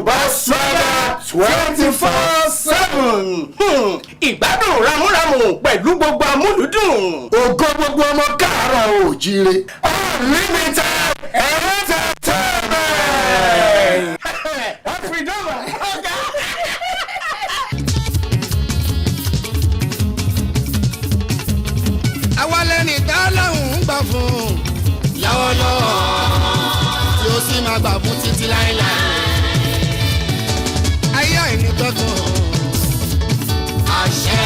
Yorùbá Swaga 24/7. Ìgbádùn ramúramù pẹ̀lú gbogbo amúlùdùn. Ògo gbogbo ọmọ káàárọ̀ oòjíire. Unlimited entertainment. Freedom. Àwa lẹ́ni tá lọ́hùn ń gbà fún lọ́wọ́lọ́wọ́ tí ó sì máa gbà fún títí láéláé. Ayé àìní tọ́tún àṣẹ.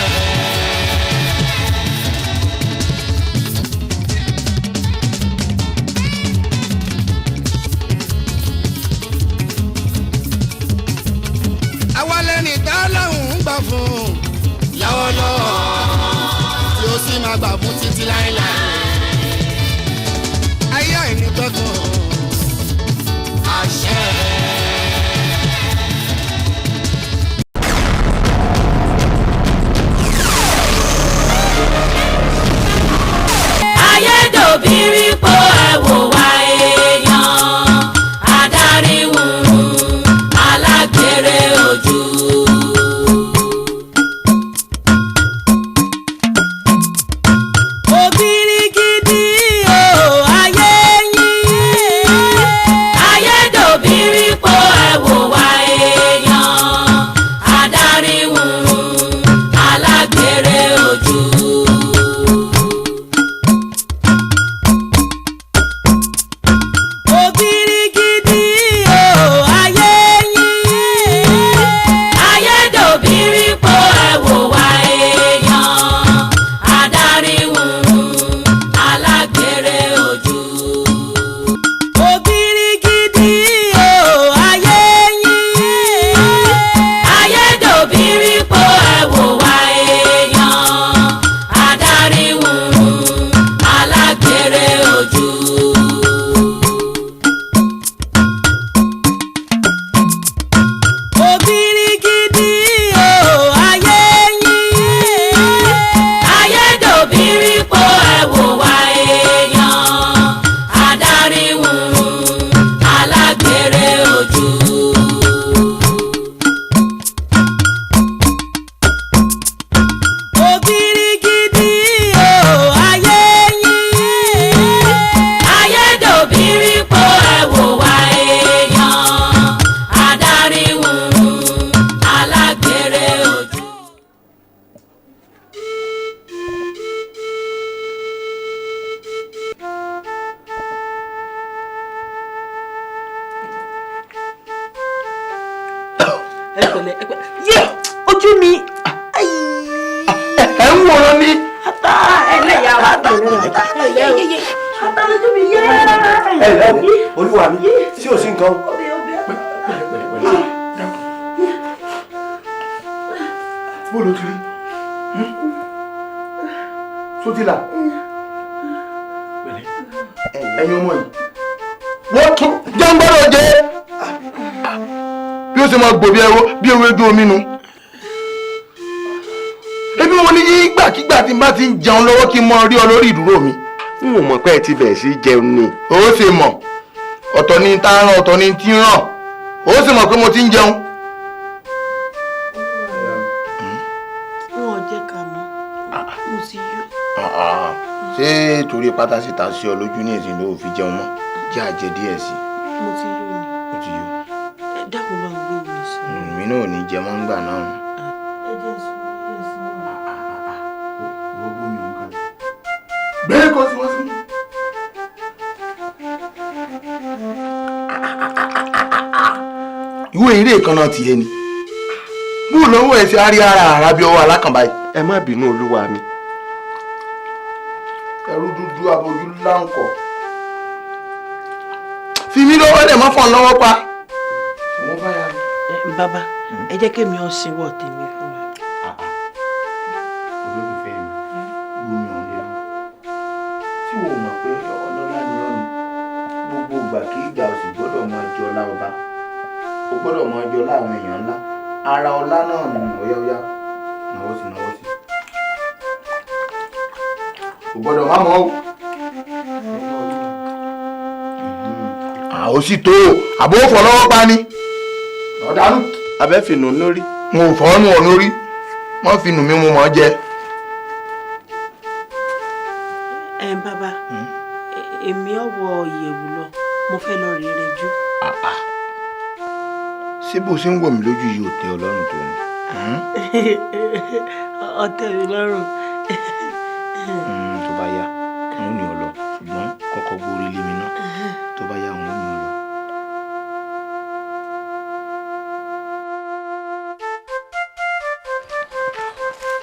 Àwa lẹ́ni tá lọ́hùn ń gbà fún lọ́wọ́lọ́wọ́ tí ó sì máa gbà fún títí láéláé. Ayé àìní tọ́tún àṣẹ. Ayédòbírí po ẹ̀wò wa èèyàn adarí wùrù alágbèrè ojú. Òbírí gidi o ayé yín. Ayédòbírí po ẹ̀wò wa èèyàn adarí wùrù alágbèrè ojú. Òbírí gidi o ayé yín. Ayédòbírí po ẹ̀wò wa èèyàn adarí wùrù alágbèrè ojú. Òbírí gidi o ayé yín. Ayédòbírí po ẹ̀wò wa èèyàn adarí wùrù alágbèrè ojú. Òbírí gidi o ayé yín. Ayédòbírí po ẹ̀wò wa èèyàn adarí wùrù alágbèrè ojú. Òbírí gidi o ayé yín. Ayédòbírí po ẹ̀wò wa èèyàn adarí wùrù alágbèrè ojú. ẹ pẹ̀lẹ́ yé ojú mi Ẹ ń wòran ní. ata ẹlẹ́yà wa bẹ̀rẹ̀ ata yé ata ojú mi yé. Ẹ olúwa mi sí ò sí nǹkan. Bó ló ti rí? Sotila. Ẹ̀yin ọmọ yìí. Wọ́n tún jẹ́ngbọ́dọ̀ jẹ́. Bí ó ṣe máa gbò bí ewé ojú omi nu. Ebi wọn ní ìgbàkigbà tí n bá ti ń jẹun lọ́wọ́ kí n mọ rí ọ lórí ìdúró mi. N ò mọ̀ pé ẹ ti bẹ̀rẹ̀ sí jẹun ni. Ó ṣe mọ̀. Ọ̀tọ̀ ni tá a rán ọ̀tọ̀ ni tí ń ràn. Ó ṣe mọ̀ pé mo ti ń jẹun. wọn ò jẹ́ ká mọ̀ mo ti yó. Ṣé torí pátá síta sí ọ lójú ní ìsìn ló fi jẹun mọ́? Jẹ́ àjẹ díẹ̀ sí i. mo ti yó ni Ó ti yó. ẹ dákun bá ń gbé mi sí. Mi náà ò ní jẹ mọ́ ńgbà náà. ẹ jẹ́ sọ ẹ sọ. Bẹ́ẹ̀ kọ́ sí wọ́n sí. Ìwé eré kan náà ti yé ni. Bó lọ́wọ́ ẹ̀ sí àrí ara bí ọwọ́ alákànbá yìí. Ẹ má bínú olúwa mi. Ẹrú dúdú abojú láǹkọ̀. Fi mí lọ́wọ́ dẹ̀ mọ́ fọ́n lọ́wọ́ pa. Wọ́n bá yà mí. Bàbá ẹ jẹ́ kémi ọ̀sìn wọ̀ tèmi fún mi. Olólùfẹ́ mi, gbómi ọ̀hún lérò. Tí o mọ̀ pé ọlọ́lá ni ọ́ ni, gbogbo ìgbà kí ìgbà o sì gbọ́dọ̀ mọ ẹjọ́ ọlá ọba. O gbọ́dọ̀ mọ ẹjọ́ ọlá àwọn èèyàn ńlá. Ara ọlá náà nù ọ̀yáọ̀yá. Náwó sí, náwó sí. O gbọ́dọ̀ má mọ̀ ọ́. Ó sì tó o, àbó fọ̀ lọ́wọ́ pa ni. ọ̀dánù. abẹ́ fìnnú lórí. mo fọ́ nù ọ lórí wọ́n fi nù mí mo mọ̀ jẹ. Bàbá èmi ọ̀wọ́ ìyẹ̀wù lọ mo fẹ́ lọ rí rẹ jú. ṣé bó ṣe ń wọ̀ mí lójú yìí ò tẹ́ ọlọ́run tó ní. ọ̀tẹ̀ mi lọ́rùn. tó bá yá wọn ò ní ọ lọ ṣùgbọ́n kọ́kọ́ gbórí lé mi náà tó bá yá wọn ò ní ọ lọ.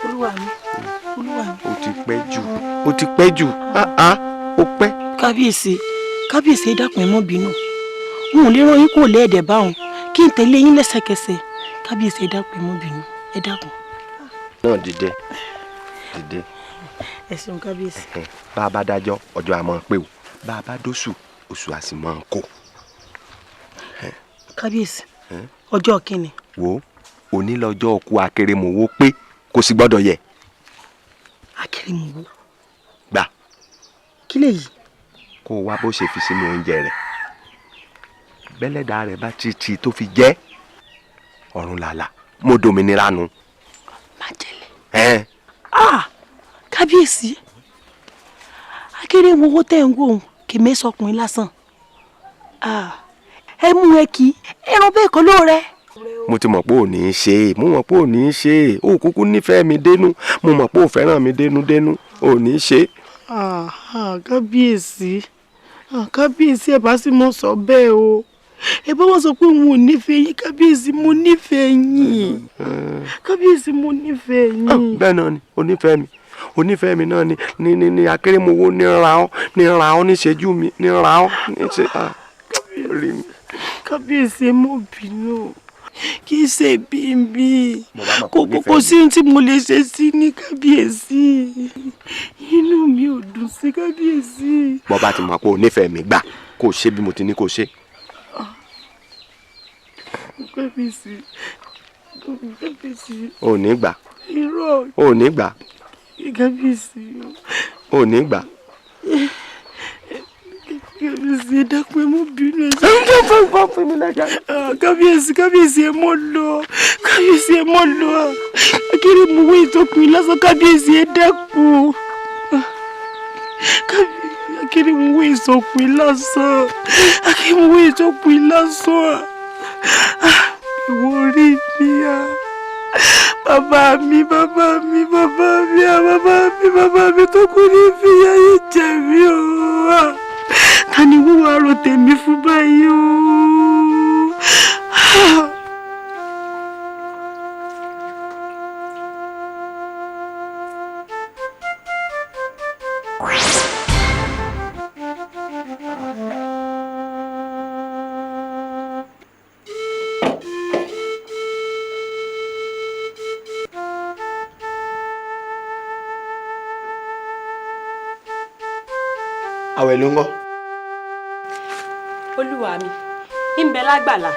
olúwa mi. ó ti pẹ́ jù ó pẹ́. kábíyèsí ẹ dákun ẹ mọ́ bínú n ò lè rán yín kó lẹ́ẹ̀dẹ̀ báwọn kí n tẹ̀lé yín lẹ́sẹ̀kẹsẹ̀ kábíyèsí ẹ dákun ẹ mọ́ bínú ẹ dákun. náà dìde. ẹ ṣeun kábíyèsí. bá a bá dájọ́ ọjọ́ a máa pé o bá a bá dóṣù oṣù a sì máa kó. kábíyèsí ọjọ́ kìíní. wo òní lọ́jọ́ ọkú akérèmọ́wó pé kò sì gbọ́dọ̀ yẹ. akérèmọ́wó. gbà. kí lè yìí. kó o wá bó ṣe fi sínú oúnjẹ rẹ̀ bẹ́lẹ́dà rẹ̀ bá títí tó fi jẹ́ ọ̀run làlà mo dòmìnira nu. májèlé. kábíyèsí akérèmọ́wó tẹ̀ ń wò ó kì í mẹ́sọkùnrin lásán ẹ mú ẹ kì í ẹran bẹ́ẹ̀ kọ́ ló rẹ. mo ti mọ̀ pé ò ní í ṣe mo mọ̀ pé ò ní í ṣe ó kúkú nífẹ̀ẹ́ mi dénú mo mọ̀ pé ò fẹ́ràn mi dénú ò ní í ṣe. kábíyèsí ẹ bá sì mọ sọ bẹ́ẹ̀ o ẹ bá wọn sọ pé òun ò nífẹ̀ẹ́ yín kábíyèsí mo nífẹ̀ẹ́ yín kábíyèsí mo nífẹ̀ẹ́ yín. bẹ́ẹ̀ náà ni onífẹ̀ẹ́ mi náà ni akérèmọ́wó ní ra ọ́ níṣẹ́jú mi ní ra ọ́ níṣẹ́ rí mi. kábíyèsí mo bínú kì í ṣe bíbí kò sí ohun tí mo lè ṣe sí ní kábíyèsí inú mi ò dùn sí kábíyèsí. bọ́ bá ti mọ̀ pé onífẹ̀ẹ́ mi gbà kó o ṣe bí mo ti ní kó o ṣe. kábíyèsí. ò ní gbà. irọ́. ò ní gbà. kábíyèsí. ò ní gbà. kábíyèsí ẹ dákun ẹ mọ bínú ẹ ṣe kábíyèsí ẹ mọ lọ akérèmọ́wó ìtọkùnrin lásán kábíyèsí ẹ dákun akérèmọ́wó ìtọkùnrin lásán ìwọ orí mi bàbá mi tó kú ní fìyà yìí jẹ mí o ta ni wúwo arò tèmi fún báyìí o. àwẹ̀ ló ń gọ́. olúwa mi ń bẹ lágbàlá.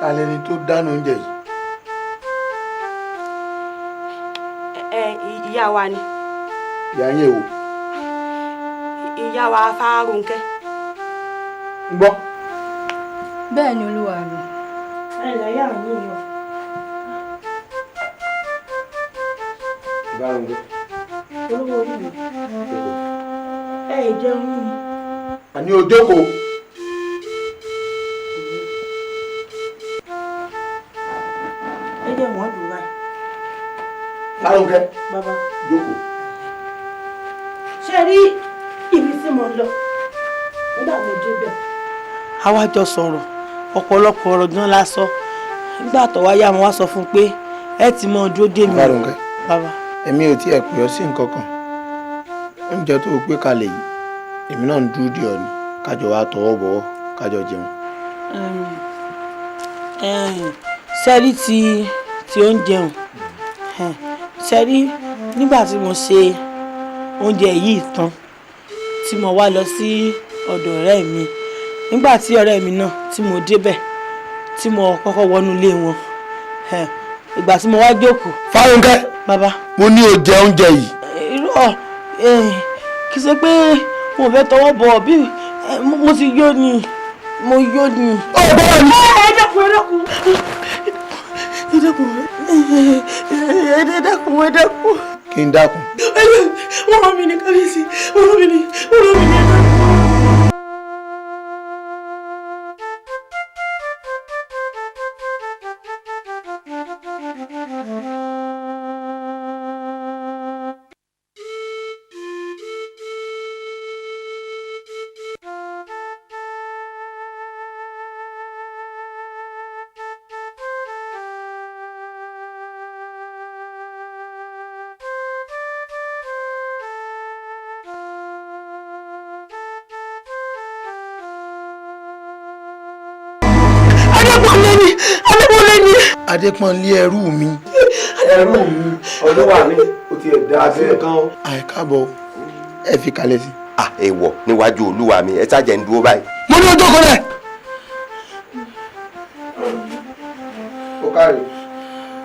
alẹ́ ni tó dáná oúnjẹ yìí. ìyá wa ni. ìyá yẹn wò. ìyá wa Fárónkẹ́. ń gbọ́. bẹ́ẹ̀ ni olúwa mi. ẹ̀lẹ́yà mi yọ. Fárónkẹ́. olówó orí mi. jẹun ni. àní o jókòó. ẹ jẹ́ wọ́n dùn báyìí. Fárónkẹ́. bàbá. jókòó. ṣé rí ibi tí mo lọ nígbà mo débẹ̀. àwa jọ sọ̀rọ̀ ọ̀pọ̀lọpọ̀ ọ̀rọ̀ gan la sọ nígbà tó wáyà mo wá sọ fún un pé ẹ ti mọ dúró dé mi. Fárónkẹ́. bàbá. èmi ò tiẹ̀ pè ọ́ sí nǹkan kan oúnjẹ tó o gbé kalẹ̀ yìí èmi náà ń dúró dè ọ́ ni kájọ wá tọwọ́ bọ̀wọ́ kájọ jẹun. sẹ́rí ti oúnjẹ hàn sẹ́rí nígbà tí mo ṣe oúnjẹ yìí tán tí mo wá lọ sí ọ̀dọ̀ ọ̀rẹ́ mi nígbà tí ọ̀rẹ́ mi náà tí mo débẹ̀ tí mo kọ́kọ́ wọnú ilé wọn ìgbà tí mo wá jókòó. Fárónkẹ́. bàbá. mo ní o jẹ oúnjẹ yìí. irọ́ kì í ṣe pé mo fẹ́ tọwọ́ bọ̀ bí mo ti yó ni mo yó ni. ó bọ́ ni. dákun ẹ dákun. kí n dákun. wọ́n rán mi ní kábíyèsí wọ́n rán mi ní ẹ dákun. Adépọ́nlé ẹrú mi. Olúwa mi. ó ti ẹ̀ dá Àti nǹkan o. àìkábọ̀ ẹ fi kalẹ̀ sí. Èèwọ̀ níwájú Olúwa mi ẹ ṣáàjẹ́ ń dúró báyìí. mo ní ọjọ́ kan rẹ̀. ó káre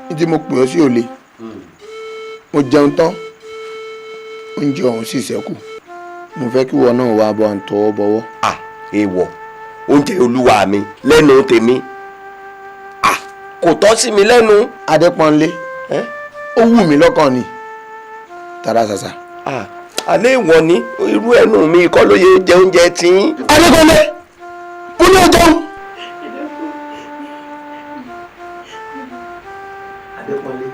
ní tí mo pè ọ́ sí òle mo jẹun tán oúnjẹ ọ̀hún sì ṣẹ́kù mo fẹ́ kí ìwọ náà wá bọ́ à ń tọwọ́ bọ̀wọ́. Èèwọ̀ oúnjẹ Olúwa mi lẹ́nu tèmi kò tọ́ sí mi lẹ́nu. Adépọ́nlé ó wù mí lọ́kàn ni tara ṣàṣà. Alẹ́ ìwọ ni irú ẹnu mi kọ́ ló yẹ jẹ oúnjẹ tí. Adépọ́nlé mo ní ọjọ́. Adépọ́nlé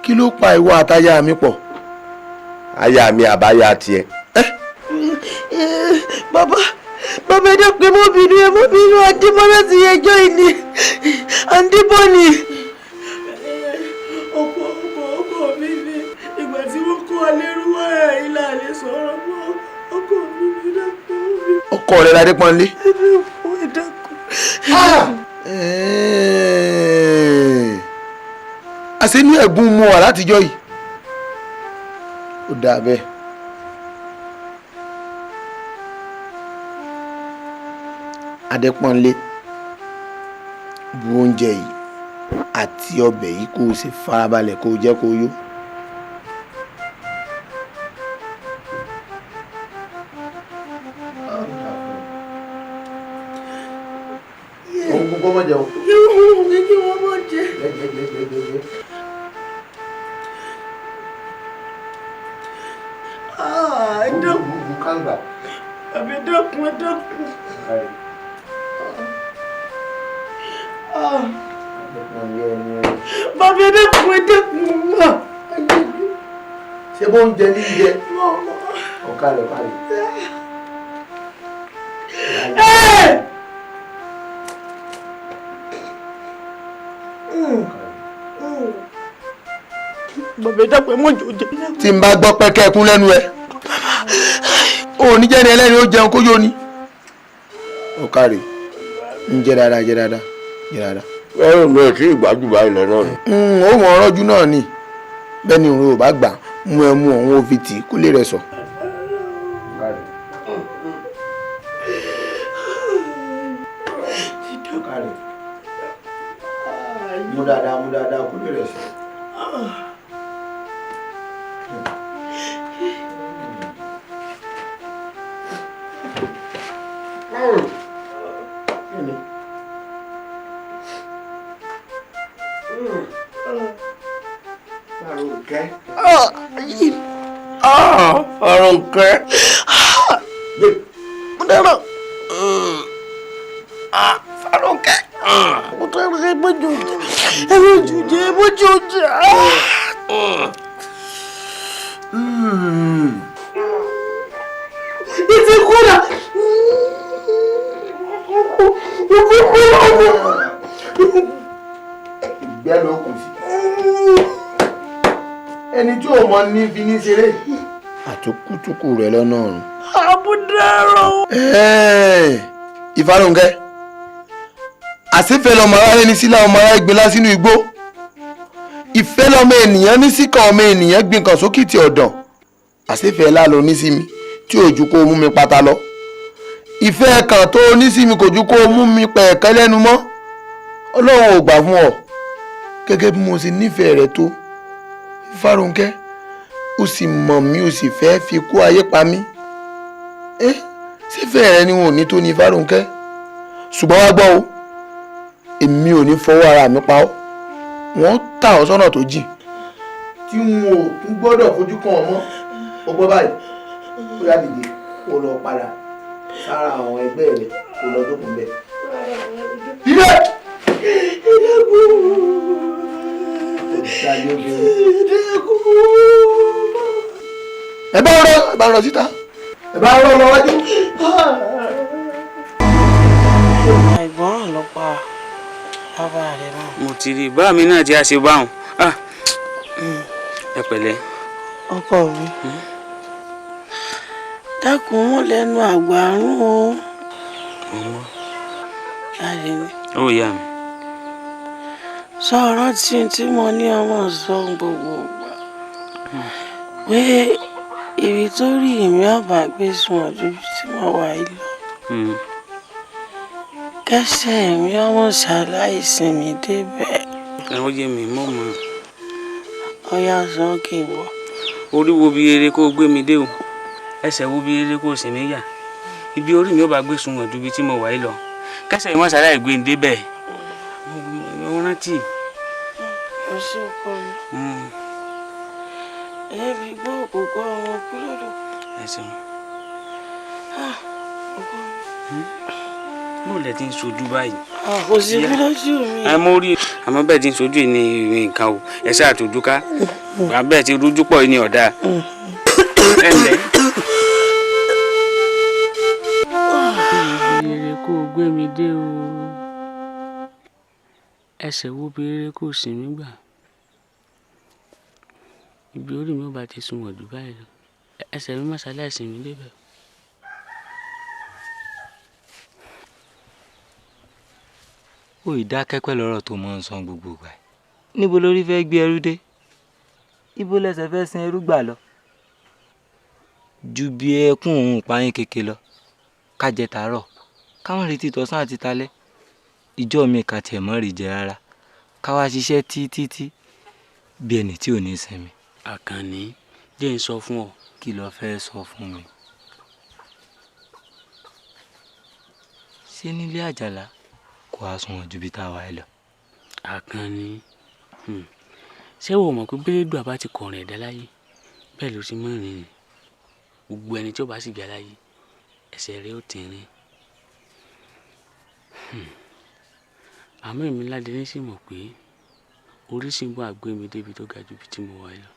kí ló pa ìwọ àtaya mi pọ̀. Aya mi àbáyá tiẹ̀. bàbá ẹ dákun ẹ mọ́ bínú Adébọ́lá ti ẹjọ́ ìní Adébọ́lá. ọkọ mi ni ìgbà tí wọ́n kó alẹ́rú wá ilà lè sọ̀rọ̀ mọ́ ọkọ mi ni dákun mi. ọkọ rẹ l'Adépọ́nlé. ẹ dákun. àṣé ní ẹ̀gún mu wà látijọ́ yìí ó dáa bẹ́ẹ̀. Adépọ́nlé bu oúnjẹ yìí àti ọbẹ̀ yìí kó o sì farabalẹ̀ kó o jẹ́ kó o yó. ohun gbogbo ọmọ jẹun. yóò ní kí wọ́n mọ̀ jẹ. ẹ dákun kángbà. àbí dákun ẹ dákun. bàbá ẹ dákun ẹ dákun mọ́. ṣé bó ń jẹ ní jẹ ọ̀ka rẹ̀ parí. bàbá ẹ dákun ẹ mọ̀ jò jẹ. tí n bá gbọ́ pẹ́kẹ́ ẹkún lẹ́nu ẹ̀ ò ní jẹ́ni ẹlẹ́ni ó jẹun kó yó ni. ọ̀ka rẹ̀ ń jẹ dáadáa jẹ dáadáa jẹ dáadáa. ẹrù mi ò tí ì gbájú báyìí lẹ́nu rẹ̀. ó mọ̀ ọ́rọ́jú náà ni bẹ́ẹ̀ ni òun ò bá gbà mú ẹ mú òun ó fi tì í kó lè rẹ̀ sọ. mú dáadáa kó lè rẹ̀ sọ. Àrùnkẹ́. mo dára. Fárúnkẹ́. mo dára ẹ mọ́jọ jẹ. ìtì kúrò. ìgbẹ́ ló kù sí. ẹni tí ò mọ ní fi ní ṣeré. àtúkùtùkù rẹ lọ́nà ọ̀run. àbúdárò. Ìfárúnkẹ́ àṣìfẹ́ lọmọ ara ẹni sílá ọmọ ara ìgbìnlá sínú igbó ìfẹ́ lọmọ ènìyàn ní síkà ọmọ ènìyàn gbin kan sókìtì ọ̀dàn àṣìfẹ́ lálo ní sí mi tí ò ju kó o mú mi pátá lọ ìfẹ́ kan tó ní sí mi kò ju kó o mú mi pẹ̀ẹ̀kẹ́ lẹ́nu mọ́ Ọlọ́run ò gbà fún ọ gẹ́gẹ́ bí mo ṣe nífẹ̀ẹ́ rẹ tó Ìfárúnkẹ́ ó sì mọ̀ mí ó sì fẹ́ fi kú ayé pa mí sífẹ́ rẹ ni wọn ò ní tó ní Ìfárúnkẹ́ ṣùgbọ́n wá gbọ́ o èmi ò ní fọwọ́ ara mi pa ọ́ wọ́n tà ọ́ sọ́nà tó jìn tí wọn ò tún gbọ́dọ̀ fojú kàn ọ́ mọ́ ó gbọ́ báyìí ó yá dìde kó lọ padà sára àwọn ẹgbẹ́ rẹ̀ kó lọ jókòó ń bẹ̀. Dìde! Ẹ bá rọ síta ẹ bá rọ lọ wájú. àìgbọràn ló pa bàbá rẹ náà. mo ti rí bá mi náà tí a ṣe báwọn ẹ pẹ̀lẹ́. ọkọ mi dákun wọn lẹ́nu àgbàrún o. jáde ní. ó yá mi. sọ rántí tí mo ní ọmọ sọ gbogbo ìgbà pé ibi tó rí ìmí ọba gbé sùn ọdún tí mo wà yìí lọ kẹsẹ̀ ìmí ọmọ ṣaláìsí mi débẹ̀. ẹ ó yé mi mọ́ mọ́. ọyá sọ kí n wọ. orí wo bí eré kó gbé mi dé o ẹsẹ̀ wo bí eré kó sì mí yà ibi orí mi ó bá gbé sùn ọdún tí mo wà yìí lọ kẹsẹ̀ ìmọ̀ ṣaláì gbé mi débẹ̀. mo rántí. ó ṣe ọkọ mi. ẹbí gbọ́ òkòkò ọmọ kúlódò. ẹ ṣeun. ọkọ mi. mo lẹ ti ń sojú báyìí. kò sí bí lójú mi. ẹ mo rí àmọ́ bẹ́ẹ̀ ti ń sojú yìí ní nǹkan o ẹ ṣáà tójú ká bẹ́ẹ̀ ti rújú pọ̀ ní ọ̀dà. ẹ ǹlẹ́. eré kó o gbé mi dé o ẹsẹ̀ wo bí eré kó o sì mí gbà ibi orí mi ò bá ti sun ọ̀dù báyìí lọ ẹsẹ̀ mi má ṣaláìsí mi débẹ̀. ó ìdákẹ́pẹ́ lọ́rọ̀ tó mọ́ ń san gbogbo ìgbà níbo lórí fẹ́ gbé ẹrú dé ibo lẹ́sẹ̀ fẹ́ sin ẹrú gbà lọ ju bí ẹkún òun pààyàn kéke lọ ká jẹ tàárọ̀ káwọn retí tọ̀sán àti talẹ́ ìjọ mi kà tiẹ̀ mọ́ rí jẹ rárá ká wá ṣiṣẹ́ títí bí ẹni tí ò ní sinmi. Àkànní jẹ́ ń sọ fún ọ. kí lo fẹ́ sọ fún mi. ṣé nílé àjàlá kò á sunwọ̀n ju bí tá a wà lọ. Àkànní ṣé wo mọ̀ pé bílédùn àbá ti kọrin ẹ̀dá láyé bẹ́ẹ̀ ló ti mọ̀ rìn gbogbo ẹni tí ó bá sì gbà láyé ẹsẹ̀ rẹ̀ ó ti rìn. àmọ́ èmi Ládélé sì mọ̀ pé oríṣi ń bọ́ àgbé mi débi tó ga ju bí tí mo wà lọ.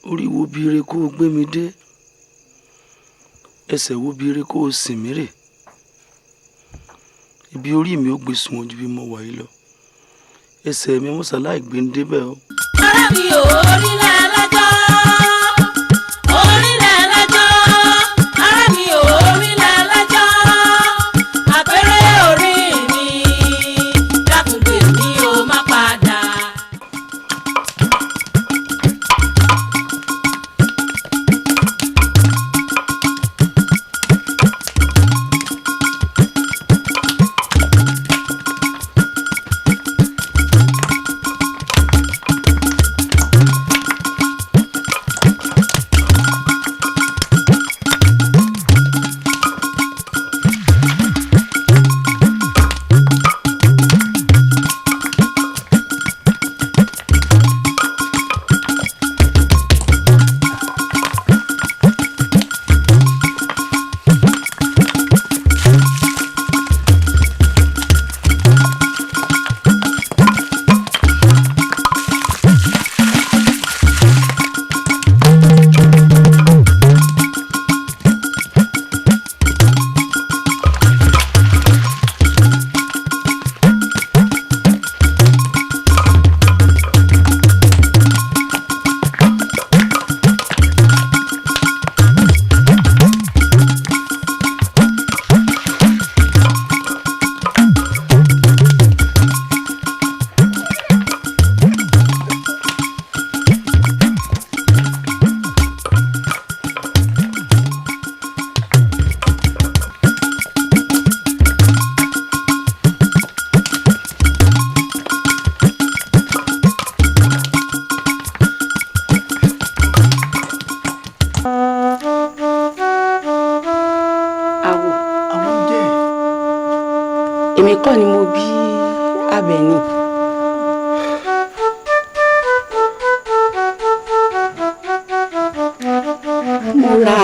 orí wo bí ire kó o gbé mi dé ẹsẹ̀ wo bí ire kó o sìn mí rè ibi orí mi ó gbé sunwọ̀n ju bí mo wà yìí lọ ẹsẹ̀ mi mọ́sálàì gbé ń débẹ̀ o. ara mi ò orílẹ̀ alájọ́ orílẹ̀ alájọ́ ara mi ò orílẹ̀ alájọ́ àpẹẹrẹ orí mi dákùngbè mi ò má padà.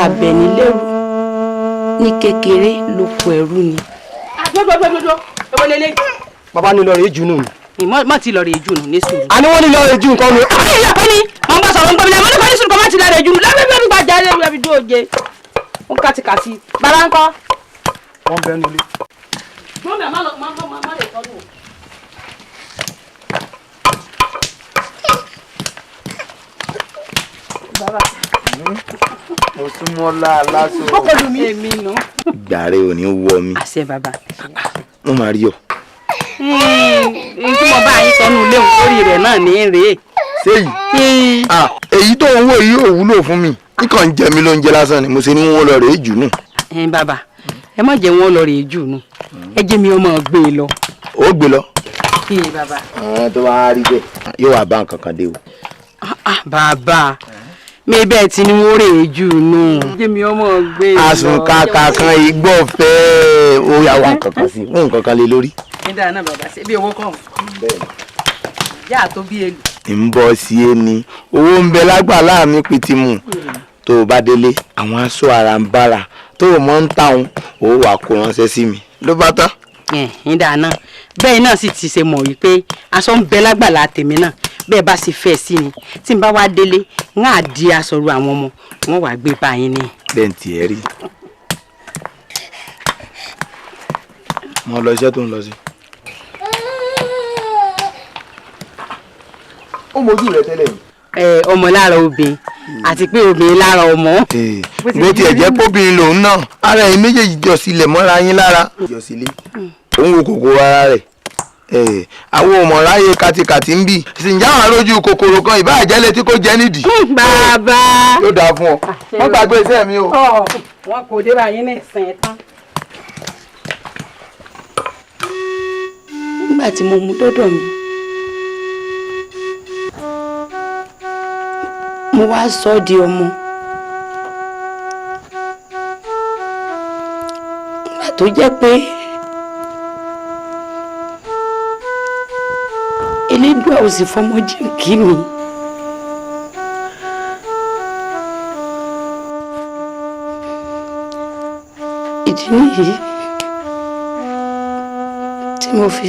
Àbẹ̀ní lẹ́rù ní kékeré lóko ẹrú ni. Dọ́dọ́dọ́dọ́ ẹ̀wọ̀n lélẹ̀. Bàbá ní lọ rèé jù nù. Má ti lọ rèé jù nù ní sùúrù. Àní wọ́n ní lọ rèé jù nǹkan mi. Àwọn ìyá kan ní mọ̀ ń bá sọ̀rọ̀ ń gbọ́ mi lẹ́yìn. Mo ní kọ́ ní sùúrù kọ́ má ti lọ rèé jù nù. Lẹ́gbẹ̀ẹ́ bí gbàjà ẹlẹ́rú ẹbí dúró jẹ. Ó kàtìkàtì. Bàbá ń kọ́. Wọ́n bẹ́ẹ̀ nulẹ̀. Mọ́mí àmọ́ lè tọ́jú. Bàbá. Mo súnmọ́ láàlásọ. Ọkọ lù mí. Èmi nù. Ìgbà rẹ ò ní wọ mi. Àṣẹ bàbá. Mo máa rí ọ. Tí mo bá yín sọnù ilé òun lórí rẹ̀ náà ní rèé. Séyìí. Èyí tó ń wò yìí ò wúlò fún mi. Ikọ̀ ń jẹ mí lóúnjẹ lásán ni mo ṣe ní wọ́n lọ rèé jù nù. Bàbá ẹ má jẹ́ wọn lọ rèé jù nù. Ẹ jẹ́ mi ọmọ gbé e lọ. Ó gbé lọ. Bàbá. Tó bá rí bẹ́ẹ̀ yóò wá bá nǹkan kan dé o. Bàbá mi bẹ́ẹ̀ tí ni wọ́n rèé jù nù. Jẹ́ mi ọmọ gbé e lọ. Àsùnkàkà kan igbó fẹ́ ó yà wá nǹkan kan sí i. Mú nǹkan kan lé lórí. Ní dáa náà bàbá ṣe bí owó kàn. Ìyá tó bí èlù. ń bọ́ sí ẹni owó ń bẹ lágbàlá mi pìtìmù tó o bá délé àwọn aṣọ ara ń bára tó o mọ̀ ń tàun ó wà kó ránṣẹ́ sí mi ló bá tán. Ní dáa náà bẹ́ẹ̀ náà sì ti ṣe mọ̀ wípé aṣọ ń bẹ lágbàlá tèmi náà bẹ́ẹ̀ bá sì fẹ́ sí ni tí n bá wá délé ń á di aṣọ ru àwọn ọmọ wọn wàá gbé báyìí ni. bẹ́ẹ̀ ń tiẹ̀ rí mo lọ iṣẹ́ tó ń lọ sí. ó mojú rẹ tẹ́lẹ̀ ni. Ọmọ lára obìnrin àti pé obìnrin lára ọmọ. bó tiẹ̀ jẹ́ kóbìnrin lòun náà ara ẹ̀ méjèèjì jọ sílẹ̀ mọ́ra yín lára. jọ sílé òun wo kòkòrò ara rẹ̀ àwọn ọmọ ráyè kàtìkàtì ń bì ṣìǹjà wà lójú kòkòrò kan ìbá àjẹlẹ tí kò jẹ nídìí. bàbá yóò dáa fún ọ wọn gbàgbé iṣẹ́ mi o. wọn kò dé báyìí ní ìsìn tán. nígbà tí mo mú dọ́dọ̀ mi mo wá sọ ọ́ di ọmọ nígbà tó jẹ́ pé Elédùà ò sì fọmọ jìnkí mi ìdí nìyí tí mo fi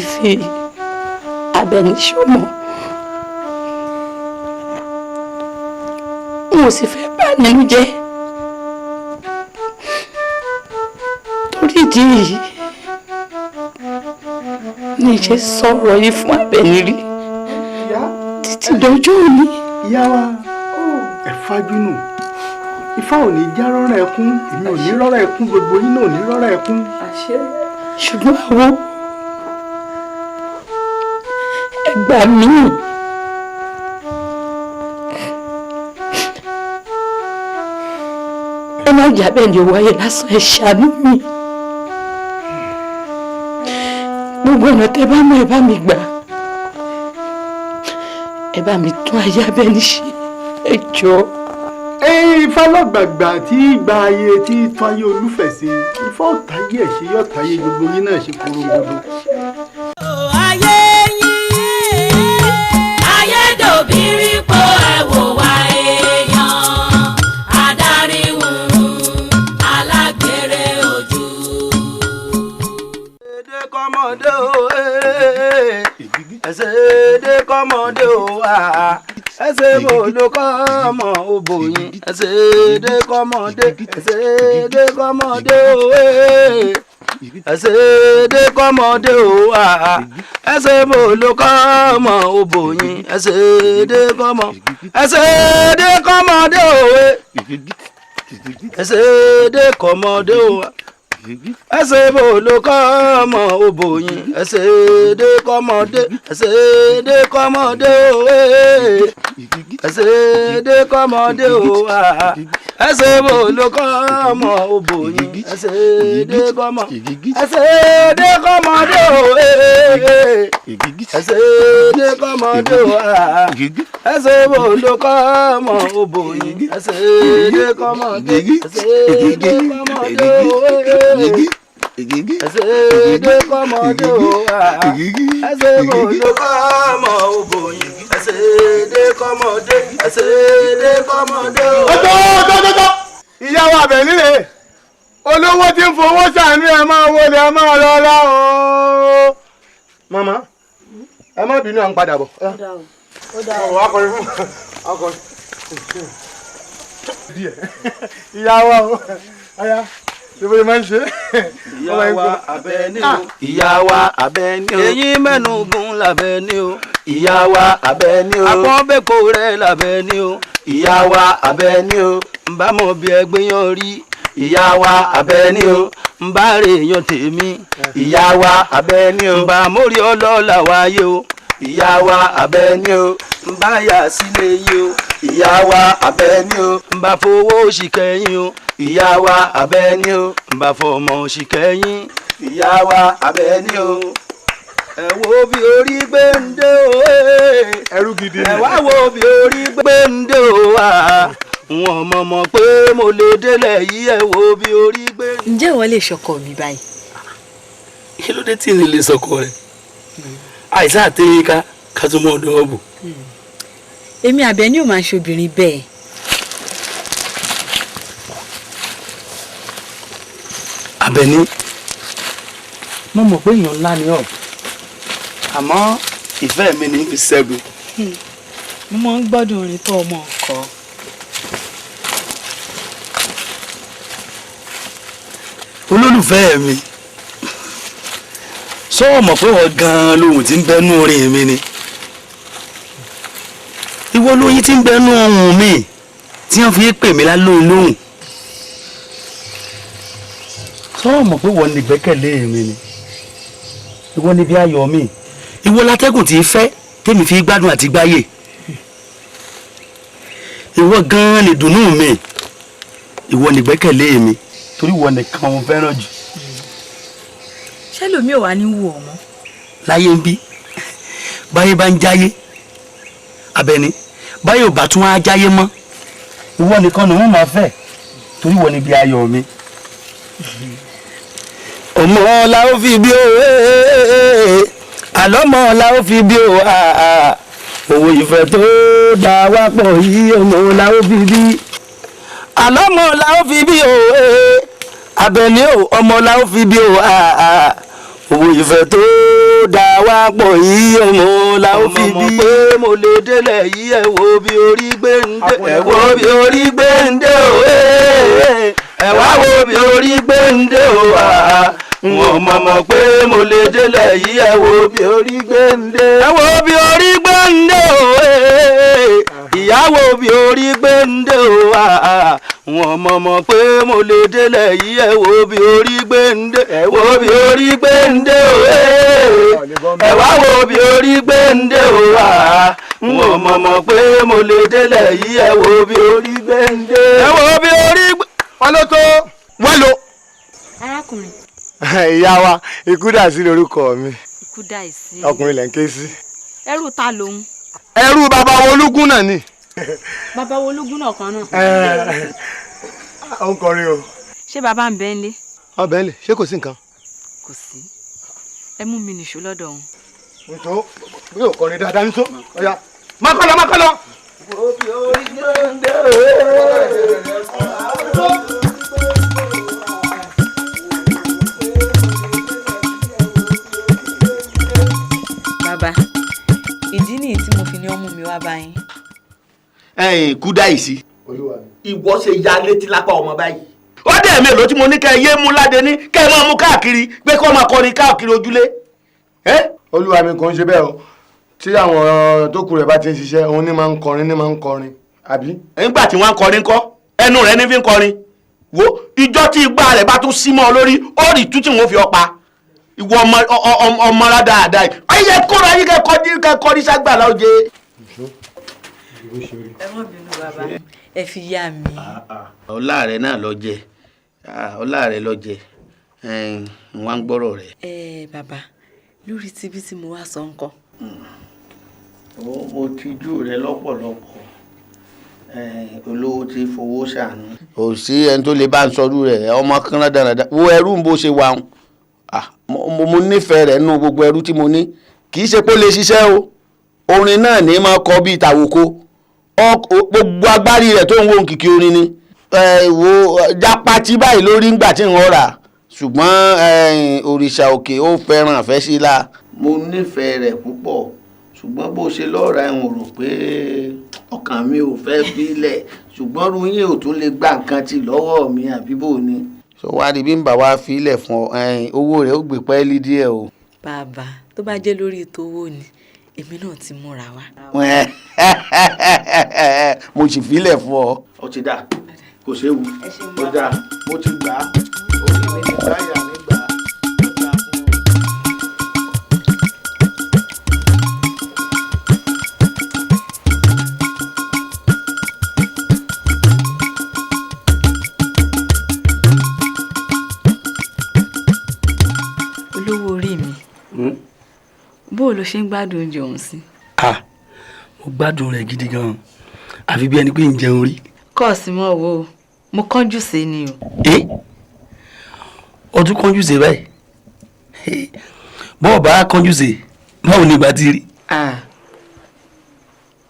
Àbẹ̀ní ṣọmọ n ò sì fẹ́ bà nínú jẹ́ torí ìdí yìí ní ìṣe sọ̀rọ̀ yìí fún Àbẹ̀ní rí títí dọjọ́ òní. ìyá wa ẹ fájúnù ifá ò ní já rọ́rọ̀ ẹkún èmi ò ní rọ́rọ̀ ẹkún gbogbo yín náà ò ní rọ́rọ̀ ẹkún. ṣùgbọ́n àwọn ẹgbà mi ẹ má jà bẹ́ẹ̀ ni wáyé lásán ẹ ṣàánú mi gbogbo ọ̀nà tẹ bá mọ̀ ẹ bá mi gbà ẹ bá mi tún ayé Àbẹ̀ní ṣe ẹ jọ̀ọ́. ifá lọ́gbàgbà tí gba ayé tí tún ayé olúfẹ̀ ṣe ifá ọ̀táyé ẹ̀ ṣe yọ̀táyé gbogbo yín náà ṣe korongodo. ayé yín ayédòbírí po ẹ̀wò wa èèyàn adarí wùrùn alágbèrè ojú. èdè kọ́mọdé o ẹsẹ̀ èdè kọ́mọdé o ẹsẹ̀ bòló kọ́mọ obòyìn ẹsẹ̀ èdè kọ́mọdé ẹsẹ̀ èdè kọ́mọdé o ẹsẹ̀ èdè kọ́mọdé o ẹsẹ̀ bòló kọ́mọ obòyìn ẹsẹ̀ èdè kọ́mọ ẹsẹ̀ èdè kọ́mọdé o ẹsẹ̀ èdè kọ́mọdé o ẹsẹ̀ bòló kọ́mọ obòyìn ẹsẹ̀ èdè kọ́mọdé ẹsẹ̀ èdè kọ́mọdé o ẹsẹ̀ èdè kọ́mọdé o ẹsẹ̀ bòló kọ́mọ obòyìn ẹsẹ̀ èdè kọ́mọ ẹsẹ̀ èdè kọ́mọdé o ẹsẹ̀ èdè kọ́mọdé o ẹsẹ̀ bòló kọ́mọ obòyìn ẹsẹ̀ èdè kọ́mọdé ẹsẹ̀ èdè kọ́mọdé o ẹsẹ̀ èdè kọ́mọdé o ẹsẹ̀ bòló kọ́mọ obòyìn ẹsẹ̀ èdè kọ́mọdé ẹsẹ̀ èdè kọ́mọdé o. ọjọ́ ìyá wa bẹ̀ nílé olówó tí ń fowó ṣàánú ẹ máa wọlé ẹ máa rọra o. màmá ẹ má bínú à ń padà bọ̀. ó dà o. akọrin fún akọrin. ìyá wa o aya ṣe bóyá máa ń ṣe. ìyá wa Àbẹ̀ní o. ìyá wa Àbẹ̀ní o. eyín mẹ́nugun l'Àbẹ̀ní o. ìyá wa Àbẹ̀ní o. àpọ́nbẹ́kọ̀ rẹ̀ l'Àbẹ̀ní o. ìyá wa Àbẹ̀ní o. nbá mọ̀ bí ẹgbẹ́ yan rí. ìyá wa Àbẹ̀ní o. nbá rè yan tèmi. ìyá wa Àbẹ̀ní o. nbá mórí ọlọ́lá wáyé o. ìyá wa Àbẹ̀ní o. nbá yà sílé yín o. ìyá wa Àbẹ̀ní o. nbá fowó ṣìkẹ́yìn o. ìyá wa Àbẹ̀ní o. nbá fọmọ ṣìkẹ́yìn. ìyá wa Àbẹ̀ní o. ẹ wo bí orí gbé ń dé o. ẹrú gidi ni. ẹ wá wo bí orí gbé ń dé o. wọn mọ̀ pé mo lè délẹ̀ yìí ẹ wo bí orí gbé. ǹjẹ́ ìwọ lè ṣọkọ mi báyìí. kí ló dé tí n lè sọkọ rẹ àìsàn àtẹyìn ká tó mọ ọdọ ọbù. èmi Àbẹ̀ní ò máa ń ṣobìnrin bẹ́ẹ̀. Àbẹ̀ní mo mọ̀ pé èèyàn ńlá ni ọ́ àmọ́ ìfẹ́ mi ní fi ṣẹ́gun. mo máa ń gbọ́dọ̀ orin tó ọmọ ọkọ. olólùfẹ́ mi sọ́wọ́ mọ̀ pé wọ́n gan-an lóhùn tí ń bẹ́nu orin mi ni ìwọ lóyún tí ń bẹ́nu ohùn mi tí wọ́n fi pè mí lálóhùn lóhùn sọ́wọ́ mọ̀ pé wọ́n ní gbẹ́kẹ̀lé mi ni ìwọ ni bí ayọ̀ mi ìwọ látẹ́gùn tí fẹ́ tèmi fi gbádùn àti gbáyè ìwọ gan-an lè dùnnú mi ìwọ ni gbẹ́kẹ̀lé mi torí ìwọ nìkan mo fẹ́ràn jù. ṣé lómi ò wá ní wù ọ́ mọ́. láyé ń bí báyé bá ń jáyé Àbẹ̀ní báyé ò bá tún á jáyé mọ́ ìwọ nìkan ni wọ́n máa fẹ́ torí ìwọ ni bí ayọ̀ mi. ọmọ la ó fi bí o àlọ́mọ la ó fi bí o òwò ìfẹ́ tó dá wá pọ̀ yìí ọmọ la ó fi bí àlọ́mọ la ó fi bí o Àbẹ̀ní o ọmọ la ó fi bí o òwò ìfẹ́ tó dá wá pọ̀ yìí ọmọ la ó fi bí. pé mo lè délẹ̀ yìí ẹ wo bí orí gbé ń dé. ẹ wo bí orí gbé ń dé o. ẹ wá wo bí orí gbé ń dé o. wọn mọ̀ pé mo lè délẹ̀ yìí ẹ wo bí orí gbé ń dé. ẹ wo bí orí gbé ń dé o. ìyàwó bí orí gbé ń dé o. wọn mọ̀ pé mo lè délẹ̀ yìí ẹ wo bí orí gbé ń dé. ẹ wo bí orí gbé ń dé o. ẹ wá wo bí orí gbé ń dé o. wọn mọ̀ pé mo lè délẹ̀ yìí ẹ wo bí orí gbé ń dé. ẹ wo bí orí gbé. wọn ló tó wọn lò. arákùnrin. ìyá wa ikú dà sí lórúkọ mi. ikú dà sí. ọkùnrin lẹ́ ń ké sí. ẹrú ta lòun. ẹrú bàbá ológun náà ni. bàbá ológun náà kan náà. ó ń kọrin o. ṣé bàbá ń bẹ ń lé. ọbẹ̀ ń lè ṣé kò sí nǹkan. kò sí ẹ mú mi nìṣó lọ́dọ̀ òun. nìṣó bí yóò kọrin dáadáa nìṣó ọ̀ya má kọ́ lọ má kọ́ lọ. bàbá ìdí nìyí tí mo fi ní ọmú mi wá báyìí. kúdà ìsí ìwọ ṣe ya létí lápá ọmọ báyìí. ó dẹ̀ mélòó tí mo ní kẹ́ ẹ yé mú ládé ní kẹ́ ẹ máa mú káàkiri pé kó máa kọrin káàkiri ojúlé. olúwa mi kò ń ṣe bẹ́ẹ̀ o tí àwọn tó kù rẹ̀ bá ti ń ṣiṣẹ́ òun ní máa ń kọrin àbí. nígbà tí wọ́n ń kọrin kọ́ ẹnu rẹ̀ ní fi ń kọrin wo ìjọ tí igbá rẹ̀ bá tún sí mọ́ ọ lórí ó rí tú tí wọ́n fi ọ pa ìwọ ọmọ rà dáadáa yìí ọyẹ kóra yìí kẹ́kọ̀ọ́ ní ságbàlá oje. ẹ má bínú bàbá ẹ fi yá mi. ọlá rẹ náà lọ jẹ ọlá rẹ lọ jẹ wọn ń gbọ́rọ̀ rẹ. bàbá lórí tíbi tí mo wá sọ nǹkan. mo tijú rẹ lọ́pọ̀lọpọ̀ olówó tí fowó ṣàánú. kò sí ẹni tó lè bá ń sọrú rẹ ọmọ kan dáradára wo ẹrú bó ṣe wà mo nífẹ̀ẹ́ rẹ̀ nínú gbogbo ẹrú tí mo ní kì í ṣe pé ó lè ṣiṣẹ́ o orin náà ní máa kọ bíi tàwòkó gbogbo agbárí rẹ̀ tó ń wo kìkì orin ni wo jápátí báyìí lórí ńgbà tí wọ́n rà ṣùgbọ́n òrìṣà òkè ó fẹ́ràn àfẹ́ sí la. mo nífẹ̀ẹ́ rẹ̀ púpọ̀ ṣùgbọ́n bó ṣe lọ́ọ̀rà ẹ̀hún rò pé ọkàn mi ò fẹ́ bílẹ̀ ṣùgbọ́n ruyin ò tún lè gba nǹkan tí lọ́wọ́ mi àbí bò ni. sọ wá rí bí n bá wá filẹ̀ fún ọ owó rẹ̀ ó gbé pẹ́ẹ́lí díẹ̀ o. bàbá tó bá jẹ́ lórí ètò owó ni èmi náà ti múra wá. mo sì filẹ̀ fún ọ. ó ti dà kò séwu ó dà mo ti gbà á orí mi ní báyà mi gbà á. olówó orí mi bó o lo ṣe ń gbádùn oúnjẹ ọ̀hún sí. mo gbádùn rẹ̀ gidi gan-an àfi bí ẹni pé ń jẹun rí. kọ́ọ̀sì mọ́ wo mo kánjú sí ni o. ọdún kánjú sí báyìí bọ́ọ̀ bá kánjú sí báwo ni ìgbà ti rí.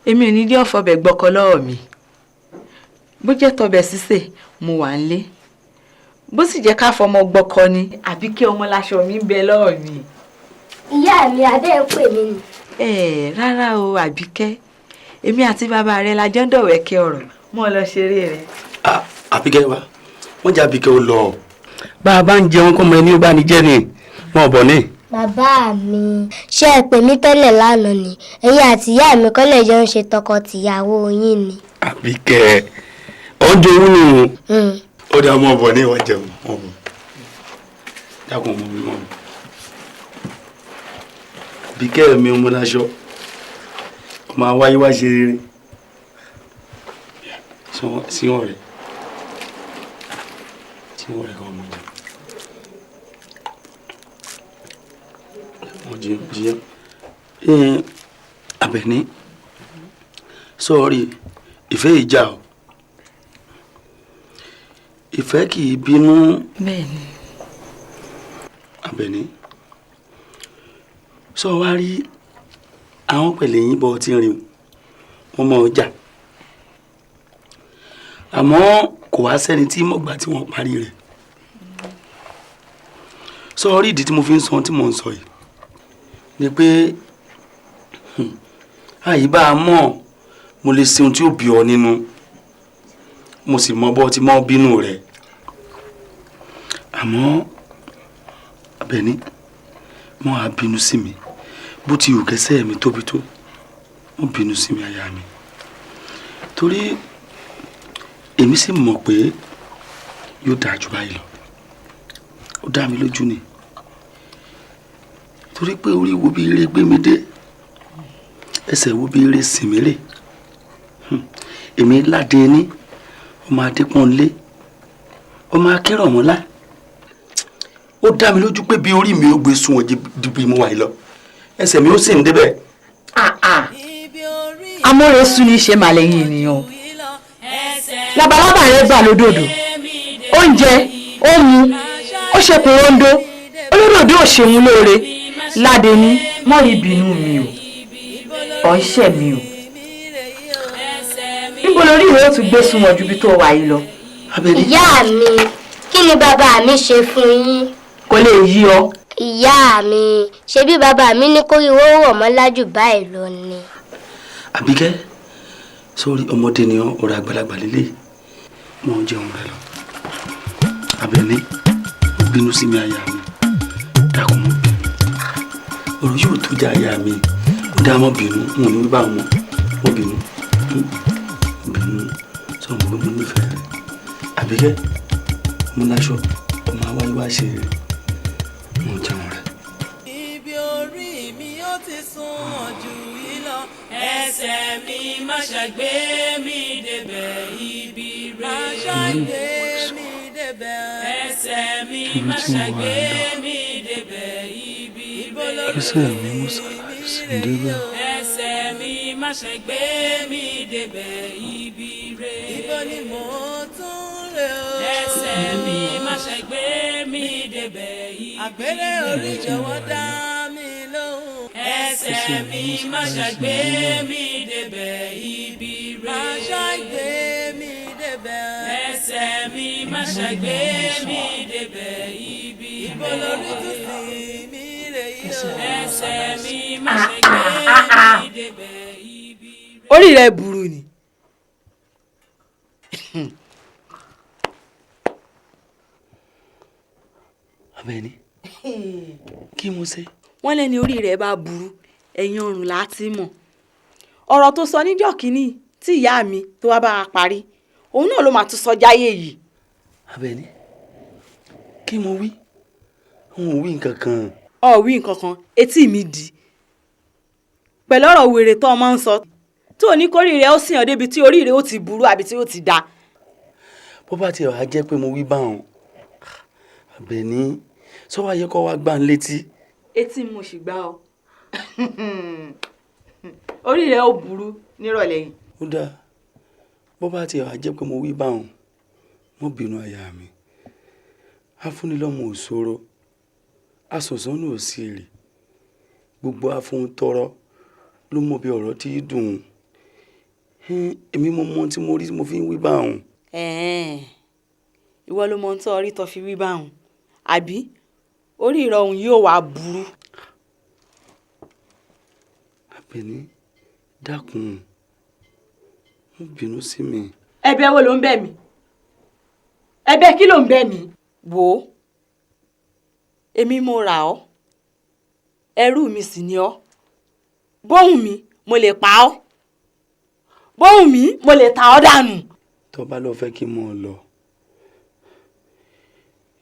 èmi ò ní dí ọ̀fọ̀bẹ̀ gbọ́kọ lọ́wọ́ mi bó jẹ́ tọbẹ̀ sísè mo wà ń lé bó sì jẹ́ ká fọmọ gbọ́kọ ni àbí kí ọmọ láṣọ mi bẹ lọ́wọ́ mi. ìyá mi adé ń pè mí ni. rárá o Àbíkẹ́ èmi àti bàbá rẹ la jọ ń dọ̀wẹ́kẹ́ ọ̀rọ̀ mọ́ ọ lọ ṣeré rẹ. Àbíkẹ́ wa wọ́n jẹ́ Àbíkẹ́ ó lọ bá a bá ń jẹun kọ́ mọ ẹni ó bá ní jẹ́ ni wọn ò bọ̀ ní. bàbá mi ṣé ẹ pè mí tẹ́lẹ̀ lánàá ni ẹ̀yin àti ìyá mi kọ́lẹ̀ jọ ń ṣe tọkọ-tìyàwó yín ni. Àbíkẹ́ ọjọ́ òun nù ó dá ọmọ ọ̀bọ̀ ní ìwọ̀n jẹun ọ̀bọ̀ dákun ọmọ mi mọ́ Àbíkẹ́ mi ọmọ láṣọ ọmọ àwáyé wá ṣe rere sí ọ̀rẹ́ kan ọmọ jẹun Àbẹ̀ní sọ́ọ̀rì ìfẹ́ ìjà o ìfẹ́ kì í bínú. bẹ́ẹ̀ni. Àbẹ̀ní sọ wá rí àwọn pẹ̀lẹ́ yín bọ́ tí ń rìn wọ́n mọ ọjà àmọ́ kò wá sẹ́ni tí mọ̀gbà tí wọ́n parí rẹ̀ sọ rí ìdí tí mo fi ń sọ tí mò ń sọ yìí ni pé àyíbá mọ̀ mo lè ṣe ohun tí ó bí ọ nínú mo sì mọ bọ́ tí mọ́ bínú rẹ̀ àmọ́ Àbẹ̀ní mọ́ á bínú sí mi bó ti wù kẹsẹ́ mi tóbi tó mọ́ bínú sí mi aya mi torí èmi sì mọ̀ pé yóò dáa jù báyìí lọ ó dá mi lójú ni torí pé orí wo bí eré gbé mi dé ẹsẹ̀ wo bí eré sìn mí rè èmi ládé ní ọmọ adépọ́nlé ọmọ akéròmọ́lá ó dá mi lójú pé bí orí mi ó gbé sunwọ̀n ju bí mo wà yìí lọ ẹsẹ̀ mi ó sì ń débẹ̀. amóore sún ní ṣe màlẹ́yìn ènìyàn labalábà rẹ gbà lódòdó oúnjẹ ó mu ó ṣe kòróndó olódòdó ò ṣeun lóore ládé ní mọ́ ìbínú mi o ọ̀ṣẹ́ mi o níbo lórí rẹ ó tún gbé sunwọ̀n ju bí tó wà yìí lọ. ìyá mi kí ni bàbá mi ṣe fún yín. kò lè yí ọ. ìyá mi ṣebí bàbá mi ní kórìíwó rọ̀ mọ́ lájú báyìí lọ ni. Àbíkẹ́ sórí ọmọdé ni ọ̀rọ̀ àgbàlagbà lélẹ̀ mọ̀ ń jẹun rẹ lọ Àbẹ̀ní ó bínú sí mi aya mi dákun mọ́ bínú ọ̀rọ̀ yóò tó jẹ́ aya mi dá mọ́ bínú wọn ní bá wọn mọ́ bínú sọ wọn pé mo nífẹ̀ẹ́ rẹ Àbíkẹ́ mo láṣọ ọmọ àwáyé wá ṣe rẹ mo ń jẹun rẹ. ibi orí mi ó ti sún jù yìí lọ ẹsẹ̀ mi má ṣàgbé mi débẹ̀ ibi rẹ̀ má ṣàgbé mi débẹ̀ ẹsẹ̀ mi má ṣàgbé mi débẹ̀ ibi rẹ̀ ẹsẹ̀ mi mo ṣàgbé débẹ̀ ẹsẹ̀ mi má ṣàgbé mi débẹ̀ ibi rẹ̀ ibo ni mo tún rè o ẹsẹ̀ mi má ṣàgbé mi débẹ̀ ibi rẹ̀ àgbélé orí jọ̀wọ́ dá mi lóhùn ẹsẹ̀ mi má ṣàgbé mi débẹ̀ ibi rẹ̀ má ṣàgbé mi débẹ̀ ẹsẹ̀ ṣàgbé mi débẹ̀ ibi ibo lórí tó sì mí rè yí o. ẹsẹ̀ mi má ṣàgbé mi débẹ̀ ibi rẹ̀. orí rẹ̀ burú ni. Àbẹ̀ní kí mo ṣe. wọ́n lẹ́ni orí rẹ̀ bá burú ẹ̀yìn ọrùn láti mọ̀. ọ̀rọ̀ tó sọ níjọ́ kínní tí ìyá mi tó wá bá a parí òun náà ló máa tún sọ jáyé yìí. Àbẹ̀ní kí mo wí n ò wí nǹkan kan. ọ̀ wí nǹkan kan etí mi dì pẹ̀lú ọ̀rọ̀ wèrè tó ọmọ ń sọ tó ní kórì rẹ̀ ó sìn ọ́ débi tí orí rẹ̀ ó ti burú àbí tí ó ti da. bó bá tiẹ̀ wá jẹ́ pé mo wí báwọn Àbẹ̀ní sọ wá yẹ kó wá gbá ń létí. etí mo sì gbá ọ orí rẹ̀ ó burú nírọ̀lẹ́ yìí. ó dáa bó bá tiẹ̀ wá jẹ́ pé mo wí báwọn mo bínú aya mi afúnilọ́mọ òṣòro asọ̀sọ́nù òsì èrè gbogbo afúntọrọ ló mọ bí ọ̀rọ̀ tí dùn èmi mo mọ tí mo rí mo fi ń wí báwọn. ìwọ ló mọ tó orí tó fi wí báwọn àbí orí ìrọ̀ òun yóò wá burú. Àbẹ̀ní dákun mo bínú sí mi. ẹ̀bẹ̀ wo ló ń bẹ̀ mí ẹ̀bẹ̀ kí ló ń bẹ̀ mí. wò ó èmi mo rà ọ́ ẹrú mi sì ni ọ́ bóhùn mi mo lè pa ọ́ bóhùn mi mo lè ta ọ́ dànù. tó bá lọ fẹ́ kí n mọ̀ ọ́ lọ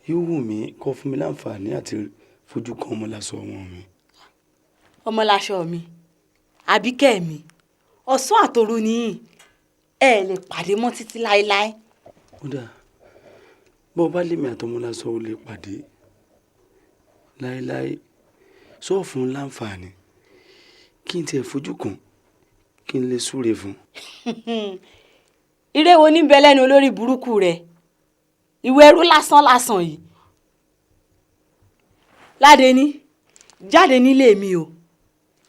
yóò wù mí kó fún mi láǹfààní àti fojú kan ọmọláṣọ wọn mi. ọmọláṣọ mi àbíkẹ́ mi ọ̀sán àtòru nìyí ẹ lè pàdé mọ́ títí láéláé. ó dáa bó o bá lèmi àtọmọláṣọ ò lè pàdé láéláé sọ fún láǹfààní kí n tiẹ̀ fojú kan kí n lè súre fún. ire wo ní bẹ lẹ́nu olórí burúkú rẹ̀ ìwé ẹrú lásán lásán yìí. Ládẹni jáde nílé mi o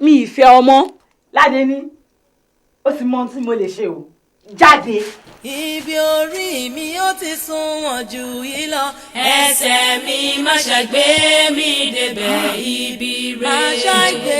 mi ìfẹ́ ọmọ. Ládẹni ó sì mọ ohun tí mo lè ṣe o jáde. Ibi orí mi ó ti sunwọ̀n jù yìí lọ. ẹsẹ̀ mi má ṣàgbé mi débẹ̀ ibi rẹ̀. má ṣàgbé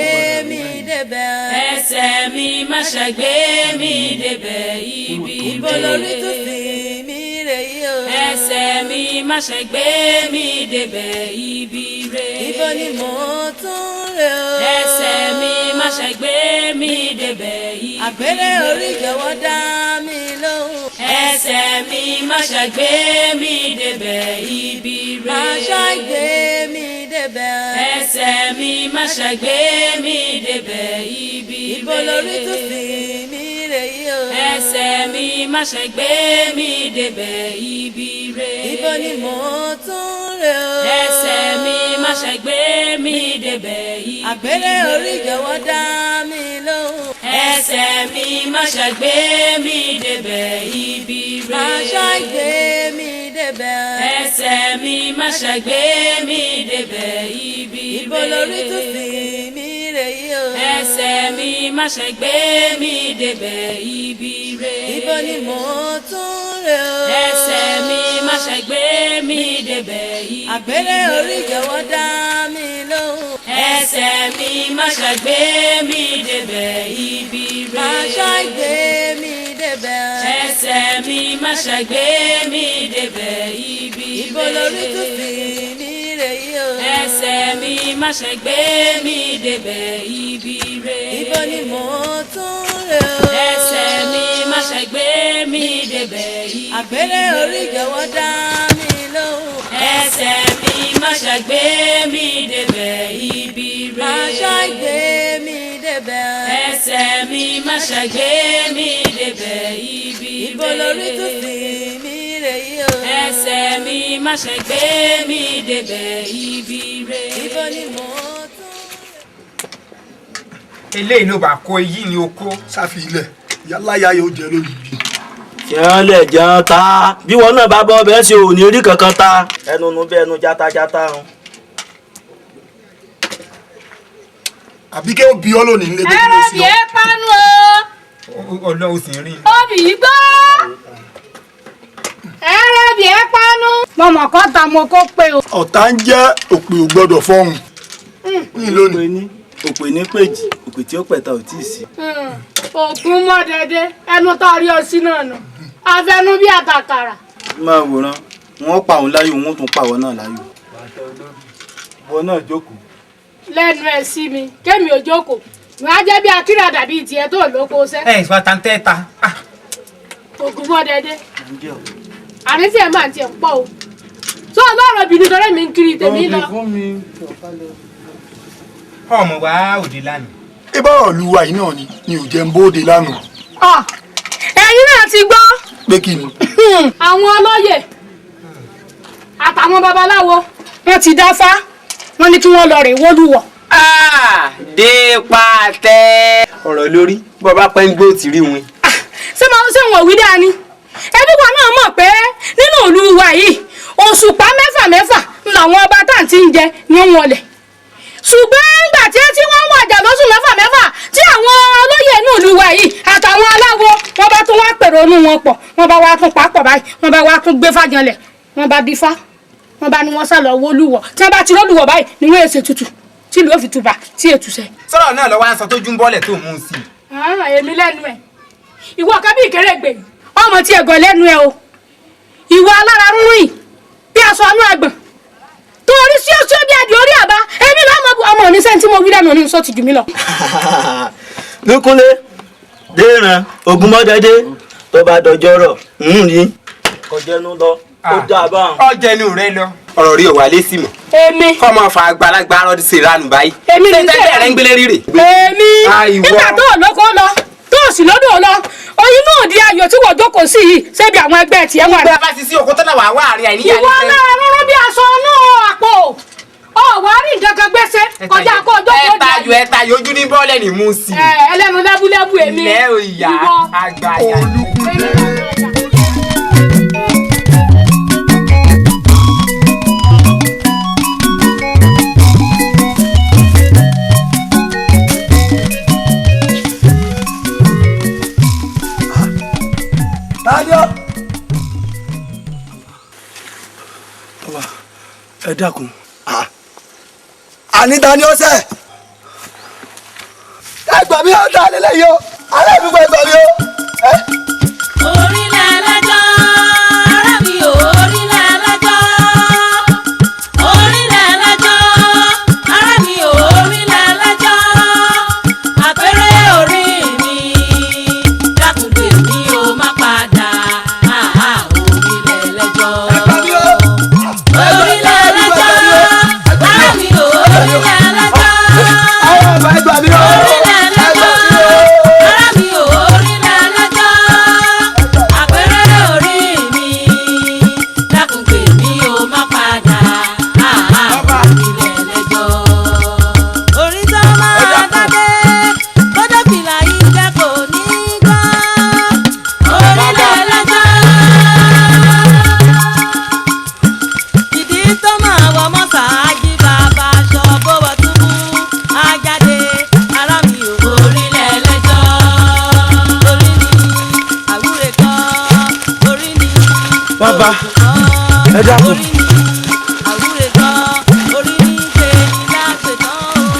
mi débẹ̀. ẹsẹ̀ mi má ṣàgbé mi débẹ̀ ibi rẹ̀. ibo lórí tó sì mí rè yí o. ẹsẹ̀ mi má ṣàgbé mi débẹ̀ ibi rẹ̀. ibo ni mo tún rè o. ẹsẹ̀ mi má ṣàgbé mi débẹ̀ ibi rẹ̀. àgbélé orí jọ̀wọ́ dá mi lóhùn. ẹsẹ̀ mi má ṣàgbé mi débẹ̀ ibi rẹ̀. má ṣàgbé mi débẹ̀. ẹsẹ̀ mi má ṣàgbé mi débẹ̀ ibi rẹ̀. ibo lórí tó sì mí rè yí o. ẹsẹ̀ mi má ṣàgbé mi débẹ̀ ibi rẹ̀. ibo ni mo tún rè o. ẹsẹ̀ mi má ṣàgbé mi débẹ̀ ibi rẹ̀. àgbélé orí jọ̀wọ́ dá mi lóhùn. ẹsẹ̀ mi má ṣàgbé mi débẹ̀ ibi rẹ̀. má ṣàgbé mi débẹ̀. ẹsẹ̀ mi má ṣàgbé mi débẹ̀ ibi rẹ̀. ibo lórí tó sì mí rè yí o. ẹsẹ̀ mi má ṣàgbé mi débẹ̀ ibi rẹ̀. ibo ni mo tún rè o. ẹsẹ̀ mi má ṣàgbé mi débẹ̀ ibi rẹ̀. àgbélé orí jọ̀wọ́ dá mi lóhùn. ẹsẹ̀ mi má ṣàgbé mi débẹ̀ ibi rẹ̀. má ṣàgbé mi débẹ̀. ẹsẹ̀ mi má ṣàgbé mi débẹ̀ ibi rẹ̀. ibo lórí tó sì mí rè yí o. ẹsẹ̀ mi má ṣàgbé mi débẹ̀ ibi rẹ̀. ibo ni mo tún rè o. ẹsẹ̀ mi má ṣàgbé mi débẹ̀ ibi rẹ̀. àgbélé orí jọ̀wọ́ dá mi lóhùn. ẹsẹ̀ mi má ṣàgbé mi débẹ̀ ibi rẹ̀. má ṣàgbé mi débẹ̀. ẹsẹ̀ mi má ṣàgbé mi débẹ̀ ibi rẹ̀. ibo lórí tó sì mí rè yí o. ẹsẹ̀ mi má ṣàgbé mi débẹ̀ ibi rẹ̀. ibo ni mo tún rè. eléyìí ló bá kó èyí ni o kó. sáfi ilẹ̀ yálàyà yóò jẹ́ lóyìí. jẹun lẹ jẹun ta bí wọn náà bá bọ bẹ́ẹ̀ ṣe ò ní rí kankan ta ẹnu nu bí ẹnu játájátá o. àbí kí ó bí ọ lónìí nílé tó ẹ̀rọ kúrò sí bí ọ. ẹ panu o. ọlọ́run sì ń rìn. obì gbọ́. ẹ̀rọ bí ẹ pánú. mo mọ̀ kọ́ ta mo kó pé o. ọ̀tá ń jẹ́ òpè ò gbọ́dọ̀ fọ́hùn. ní lónìí. òpè ní péjì òpè tí ó pẹ̀ta ò tí ì sí. ògùn mọ́ dẹ́dẹ́ ẹnu tá a rí ọ sí náà nù afẹnú bí àtàkàrà. máa wòran wọn pa òun láyò wọn tún pa àwọn náà láyò. wọn náà jókòó. lẹ́nu ẹ̀ sí mi kémi ò jókòó wọn á jẹ́ bí akíra dàbí tiẹ̀ tó lóko sẹ́. ẹ ìfọ tàǹtẹ́ta. ògùn mọ́ dẹ́dẹ́ àní tí ẹ máa tiẹ̀ pọ̀ o tó ọlọ́run bìnrin torí mi ń kiri tèmi lọ. ọmọ wa òde lánàá. ibà olúwa yìí náà ni ò jẹ́ ń bóde lánàá. ẹ̀yin náà ti gbọ́. pé kí ni. àwọn olóyè àtàwọn babaláwo wọn ti dáfá wọn ní kí wọn lọ rè wólúwọ. dé pàtẹ. ọ̀rọ̀ lórí bọ́ba pẹ́ ń gbó ti rí wọn. ṣé wọn ò wí dáa ni ẹbí wa náà mọ̀ pé nínú ìlú wa yìí òṣùpá mẹ́fà làwọn ọba tá à ń ti ń jẹ ní wọn lẹ̀ ṣùgbọ́n nígbà tí wọ́n wàjà lóṣù mẹ́fà tí àwọn olóyè inú ìlú wa yìí àtàwọn aláwo wọn bá tún wá pèrò inú wọn pọ̀ wọn bá wá tún papọ̀ báyìí wọn bá wá tún gbé fàjànlẹ̀ wọn bá dífá wọn bá ní wọn sá lọ wólúwọ tí wọn bá ti rólùwọ báyìí ni wọn èsè tutù tí ìlú òfin tuba tí ètùsẹ. sọ̀rọ̀ náà lọ́wọ́ à ń sọ tó jú ń bọ́lẹ̀ tó mú un sí i. èmi lẹ́nu ẹ̀ ìwọ kábí ìkérègbè ọmọ tí ẹ̀gọ́ lẹ́nu ẹ̀ o ìwọ alára rúrún yìí bí aṣọ anú àgbọ̀n torí sí ọsọ bí adì orí àbá èmi lọ́mọ ọmọ oníṣẹ́ tí mo wí lẹ́nu oníṣọ́ ti jù mí lọ. Lúkúnlé déran Ògúnmọ́dédé tó bá dọjọ́rọ̀ ní kọjẹ́nu lọ ó dà báwọn. ọjẹnu rẹ lọ. ọ̀rọ̀ rí òwà lé sí mọ̀. èmi. kọ́mọ fa àgbàlagbà rọ́ọ̀dì sí ìranù báyìí. èmi ní tẹ́lẹ̀ rẹ̀ ń gbélé rírè. èmi nígbà tó lóko lọ tó sì lọ́dọ̀ lọ oyin náà di ayọ̀ tí wọ́n jókòó sí yìí ṣebí àwọn ẹgbẹ́ tiẹ̀ wà. bí a bá ti sí òkúta náà wà wá àárín àìníyàn. ìwọ náà rọrùn bí aṣọ náà àpò ọ̀wọ́ rí nǹkan kan gbèsè kọjá kó jókòó di. ẹ tayọ ojú ní bọ́ọ̀lẹ̀ ní mú sí. ẹlẹ́nu lẹ́búlẹ́bú èmi. ilẹ̀ òyà àgbàyà. Táyọ̀. Bàbá ẹ dákun. Àní ta ni ó sẹ̀? Ẹ gbà mí ọ̀tá lélẹ̀ yìí o, alẹ́ mi gbà mí o. Orílẹ̀ ẹlẹ́jọ́, ará mi ò orílẹ̀ ẹlẹ́jọ́. Orílẹ̀ ẹlẹ́jọ́, ará mi ò orílẹ̀ ẹlẹ́jọ́. Àpẹẹrẹ orí mi, dákùngbè mi ò má padà. Orílẹ̀ ẹlẹ́jọ́. Orílẹ̀ ẹlẹ́jọ́, ará mi ò orílẹ̀ ẹlẹ́jọ́. Orílẹ̀ ẹlẹ́jọ́, ará mi ò orílẹ̀ ẹlẹ́jọ́. Àpẹẹrẹ orí mi, dákùngbè mi ò má padà. Orílẹ̀ ẹlẹ́jọ́. Orí tó máa dádé, kódé fìlà yìí jẹ́ kò ní gbọ́. Orílẹ̀ ẹlẹ́jọ́. Ìdí tó máa wọ mọ́sáájì bàbá aṣọ bówó túbú ajáde ará mi ò orílẹ̀ ẹlẹ́jọ́. Orí ni àwúre kan, orí ni Bàbá ẹ dákun. àwúre kan, orí ni ṣe ní láṣetán o.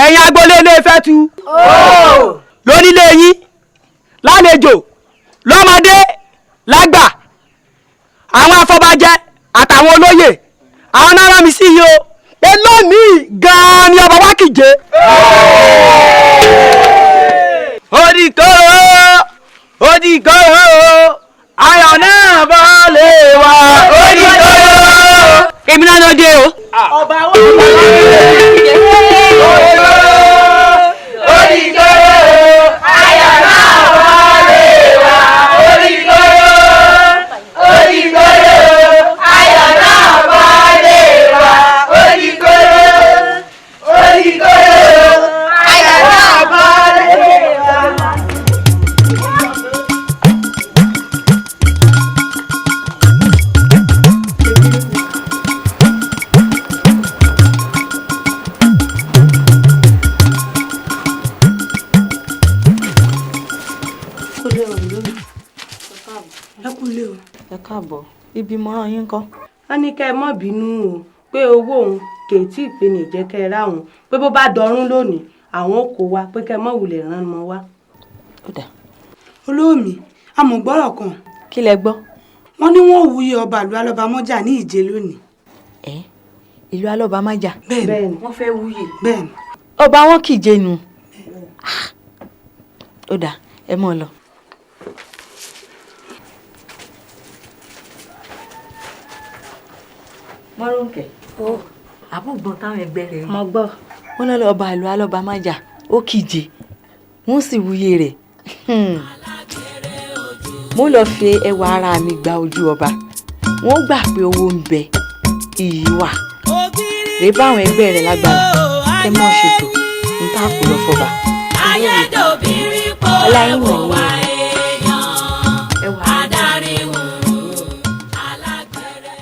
Ẹ̀yin agboolé ilé Ifẹ̀tù lónílé yín lálejò lọ́mọdé lágbà àwọn afọbajẹ àtàwọn olóyè àwọn náà rán mi sí yìí o pé lónìí gan-an ni ọba wa kìje. òdìkòrò ayọ̀ náà bọ́ lè wá òdìkòrò. èmi náà ló dé o. ọba wo ni òdìkòrò ayọ̀ náà bọ́ lè wá òdìkòrò ayọ̀ náà bọ́ lè wá òdìkòrò ayọ̀ náà bọ́ lè wá. ẹ káàbọ̀ ibi mọ́ràn yín kọ́. wọ́n ní kẹ́ ẹ má bínú o pé owó òun kèétí ìpè ní ìjẹ́ kẹ́ ẹ ráhùn pé bó bá dọrún lónìí àwọn ò kó wa pé kẹ́ ẹ má wulẹ̀ rán mọ́ wa. olóòmì amọ̀gbọ́rọ̀ kan. kí lẹ gbọ́. wọ́n ní wọ́n wúyè ọba ìlú alọ́bàmọ́jà ní ìjẹ lónìí. ìlú alọ́bàmájà. bẹ́ẹ̀ni wọ́n fẹ́ wúyè. bẹ́ẹ̀ni. ọba wọn kì í jẹnu. ó dà ẹ mọ̀ lọ. mọ́rùnkẹ́ àbúgbọ̀n táwọn ẹgbẹ́ rẹ̀ rí. mo gbọ́. wọ́n lọ́ọ́ ọba ìlú alọ́bàmájà ó kìje wọ́n sì wúyè rẹ̀. mo lọ fi ẹwà ara mi gba ojú ọba wọ́n gbà pé owó ń bẹ iyì wà rèé báwọn ẹgbẹ́ rẹ̀ lágbára kẹ mọ́ ṣètò ń tá kó lọ fọba. ayédòbírin pọ̀ wà èèyàn adarí wù alágbẹ̀rẹ̀.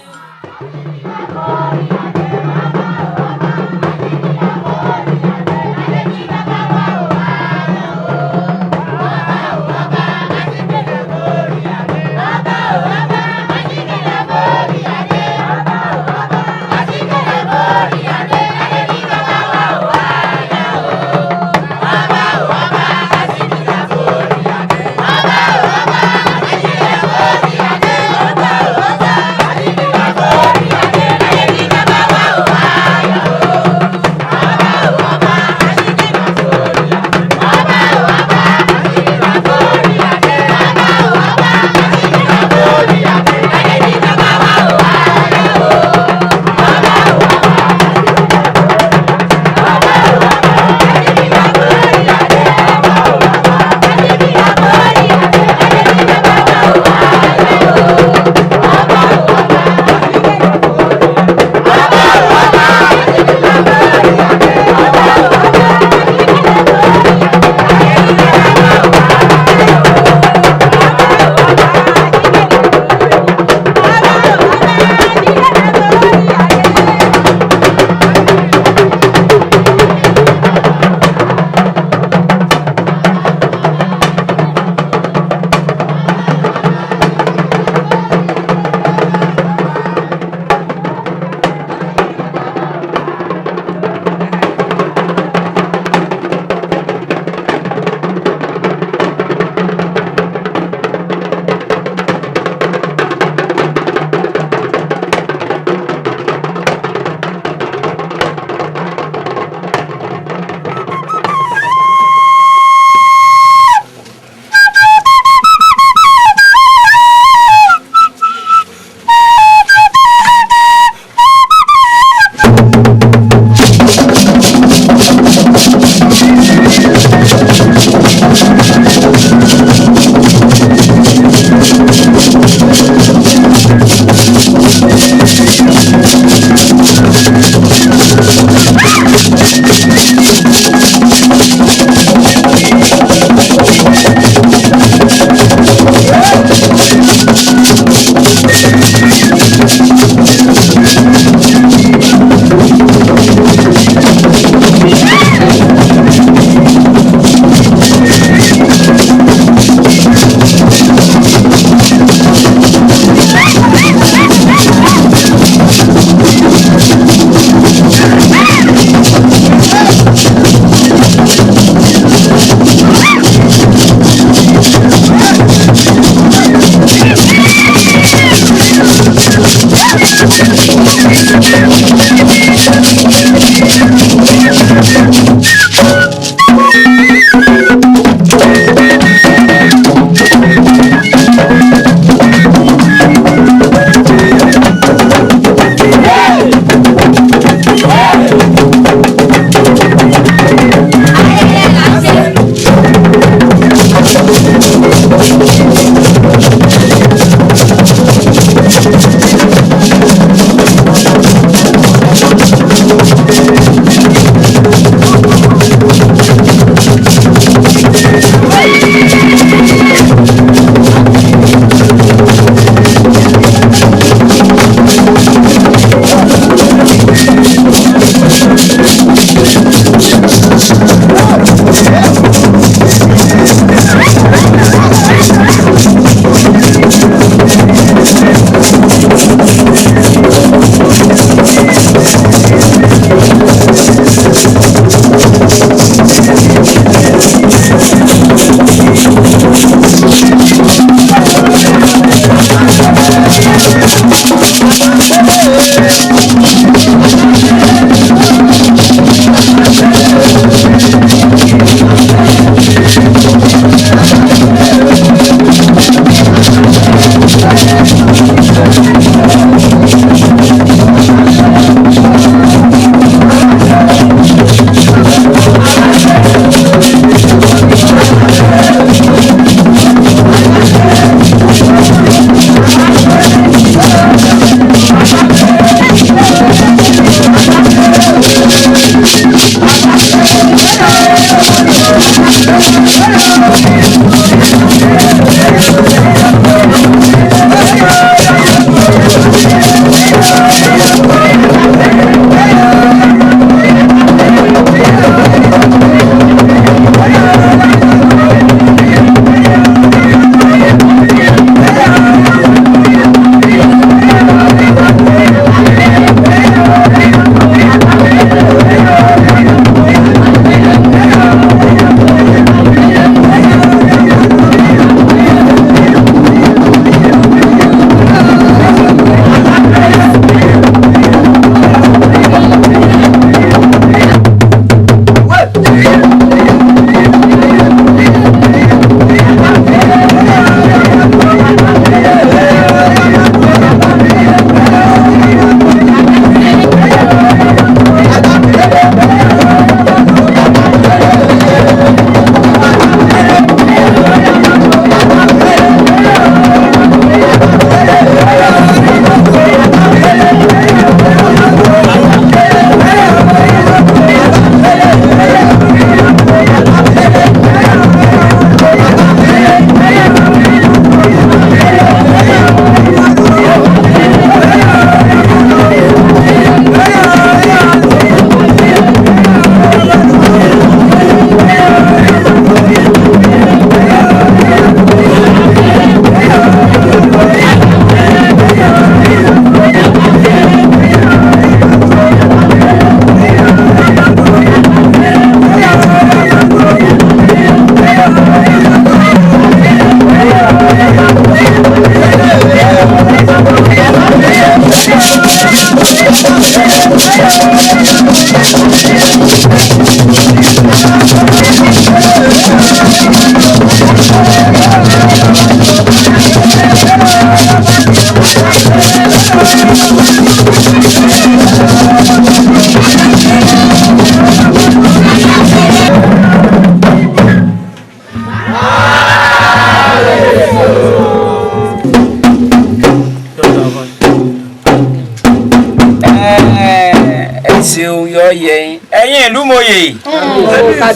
ẹ̀yin ìlú mòye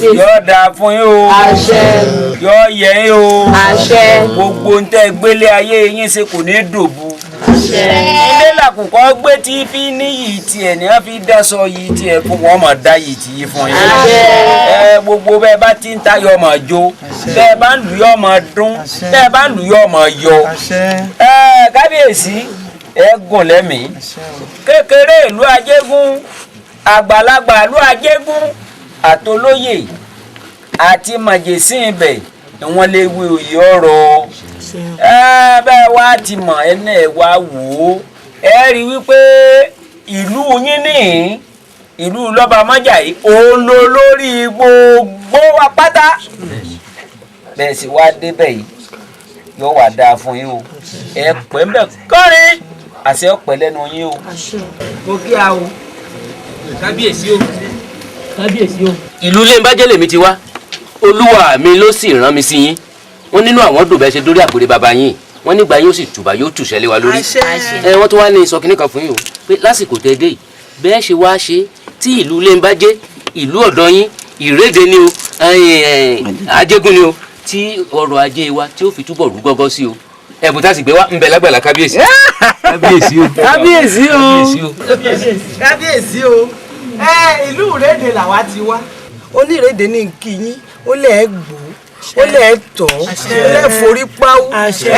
yóò dáa fún yín o yóò yẹ yín o gbogbo ń tẹ́ gbélé ayé yín ṣe kò ní dòbu ilé làkùkọ gbé tí fi níyì tiẹ̀ ní wọ́n fi dáṣọ yìí tiẹ̀ fún wọn mọ̀ dá yìí tì í fún yín gbogbo bẹ́ẹ̀ bá ti ń ta yọ ọmọ jó bẹ́ẹ̀ bá ń lù yọ ọmọ dún bẹ́ẹ̀ bá ń lù yọ ọmọ yọ kábíyèsí ẹ gùn lẹ́mìí kékeré ìlú Ajégún àgbàlagbà ìlú Ajégún àtolóyè àti màjèsín ibẹ̀ ni wọ́n lè wí òye ọ̀rọ̀ bẹ́ẹ̀ wá ti mọ̀ ẹni ẹ̀ wá wò ó ẹ rí wípé ìlú yín ní ìlú Lọ́bàmájà yìí òun ló lórí gbogbo wa pátá bẹ́ẹ̀ sì wá débẹ̀ yìí yóò wá dáa fún yín o ẹ pẹ́ ń bẹ̀ kọ́rin àṣẹ ọ̀pẹ lẹ́nu yín o. mo kí a o kábíyèsí o kábíyèsí o. ìlú Lẹ́ńbájẹ́ lèmi ti wá olúwa mi ló sì rán mi sí yín wọ́n nínú àwọn dùn bẹ́ẹ̀ ṣe dórí àpèrè bàbá yín wọ́n nígbà yóò sì tùbà yóò tùṣẹ́ lé wa lórí. wọ́n tún wá ní sọ kínní kan fún yín o pé lásìkò tẹ́ dé yìí bẹ́ẹ̀ ṣe wá ṣe tí ìlú Lẹ́ńbájẹ́ ìlú ọ̀dọ́ yín Ìrédé ni o Ajégún ni o tí ọrọ̀ ajé wa tí ó fi túbọ̀ rú gọ́gọ́ sí o ẹ̀bùn tá a sì gbé wá ń bẹ lágbàlá kábíyèsí. kábíyèsí o kábíyèsí o kábíyèsí o ìlú Ìrédé làwa ti wá Onírèdè ní nkìyín ó lẹ̀ ẹ́ gbó ó lẹ̀ ẹ́ tọ̀ ó lẹ̀ forí páwó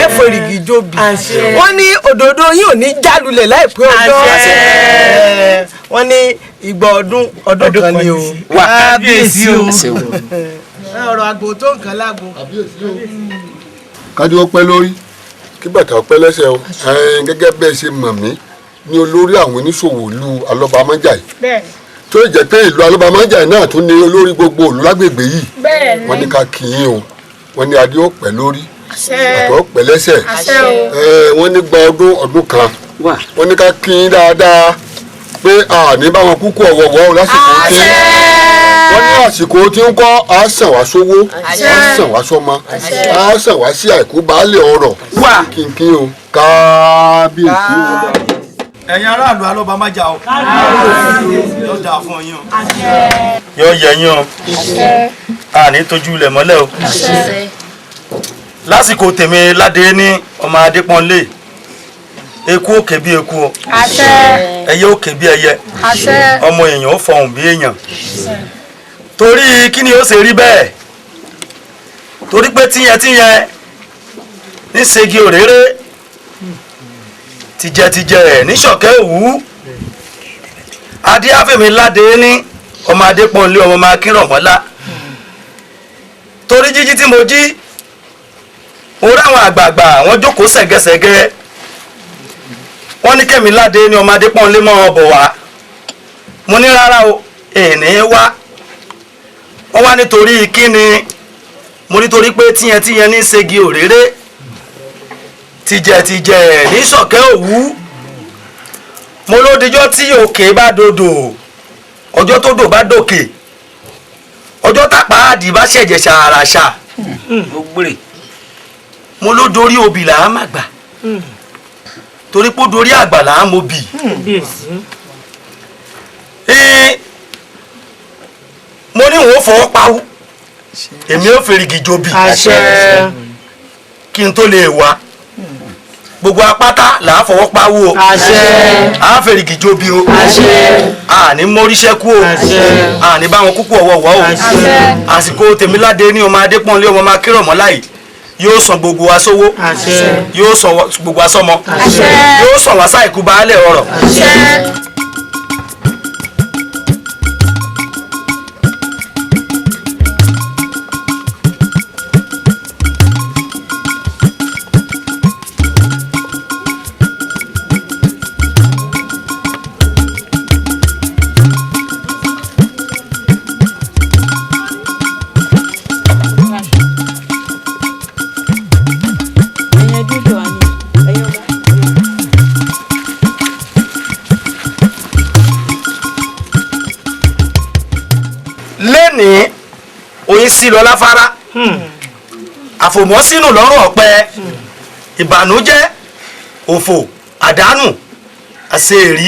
ẹ̀ fèrègì jóbi wọ́n ní òdòdó yín ò ní jálulẹ̀ láìpẹ́ ọjọ́ wọ́n ní ìgbà ọdún kan ni o kábíyèsí o ọ̀rọ̀ àgbò tó nǹkan lágbo. kájú ọpẹ́ lórí kí bàtà ọpẹ́ lẹ́sẹ̀ o gẹ́gẹ́ bẹ́ẹ̀ ṣe mọ̀ mí ní olórí àwọn oníṣòwò ìlú Alọ́bàmájà yìí tó jẹ́ pé ìlú Alọ́bàmájà yìí náà tún ní olórí gbogbo ìlú lágbègbè yìí wọ́n ní ká kí yín o wọ́n ní adé ọpẹ́ lórí bàtà ọpẹ́ lẹ́sẹ̀ wọ́n ní gba ọdún kan wọ́n ní ká kí yín dáadáa pé àní báwọn kúkú ọ̀wọ̀wọ́ lásìkò tí wọ́n ní àsìkò tí ń kọ́ á sàn wá sówó á sàn wá sọ́mọ á sàn wá sí àìkú baálé ọrọ̀ kínkín o kábíyèsí o. ẹ̀yin aráàlú Alọ́bàmájà o yóò dáa fún yín o yóò yẹ yín o àní tójú ilẹ̀ mọ́lẹ̀ o lásìkò tèmi ládé ní ọmọ Adépọ́nlé eku òkè bí eku o ẹyẹ òkè bí ẹyẹ ọmọ èèyàn ó fọhùn bí èèyàn torí kí ni ó ṣe rí bẹ́ẹ̀ torí pé tíyẹn ní segi òréré tìjẹtìjẹ ní ṣọ̀kẹ́ òwú adéáfẹ̀mí ládé ní ọmọ Adépọ́nlé ọmọ máa kírọ̀mọ́lá torí jíjí tí mo jí mo ráwọn àgbààgbà wọ́n jókòó ṣẹ̀gẹ́ṣẹ̀gẹ́ wọ́n ní kẹ́mi ládé ní ọmọ Adépọ́nlé mọ́ ọ bọ̀ wá mo ní rárá o èèní wá wọ́n wá nítorí kíni mo nítorí pé tíyẹn ní segi òréré tìjẹtìjẹ ní ṣọ̀kẹ́ òwú mo ló dijọ́ tí òkè bá dodò ọjọ́ tó dò bá dòkè ọjọ́ tápá àdì bá ṣẹ̀jẹ̀ ṣàràṣà mo ló dorí obì là á má gbà torí pé ó dorí àgbà là á mo bì mo ní òun fọwọ́ pawú èmi ò fèrègì jobi kí n tó lè wá gbogbo apáta là á fọwọ́ pawú o à á fèrègì jobi o à ní móríṣẹ́ kú o à ní báwọn kúkú ọ̀wọ̀wọ́ o àsìkò tèmiládé ní ọmọ Adépọ́nlé ọmọ máa kírọ̀mọ́lá yìí yóò san gbogbo wa sówó yóò san gbogbo wa sọ́mọ yóò san wá sáìkú baálé ọrọ̀. lẹ́nìí oyin sí lọ láfárá àfòmọ́ sínú lọ́rùn ọ̀pẹ ìbànújẹ́ òfò àdánù àṣeèrí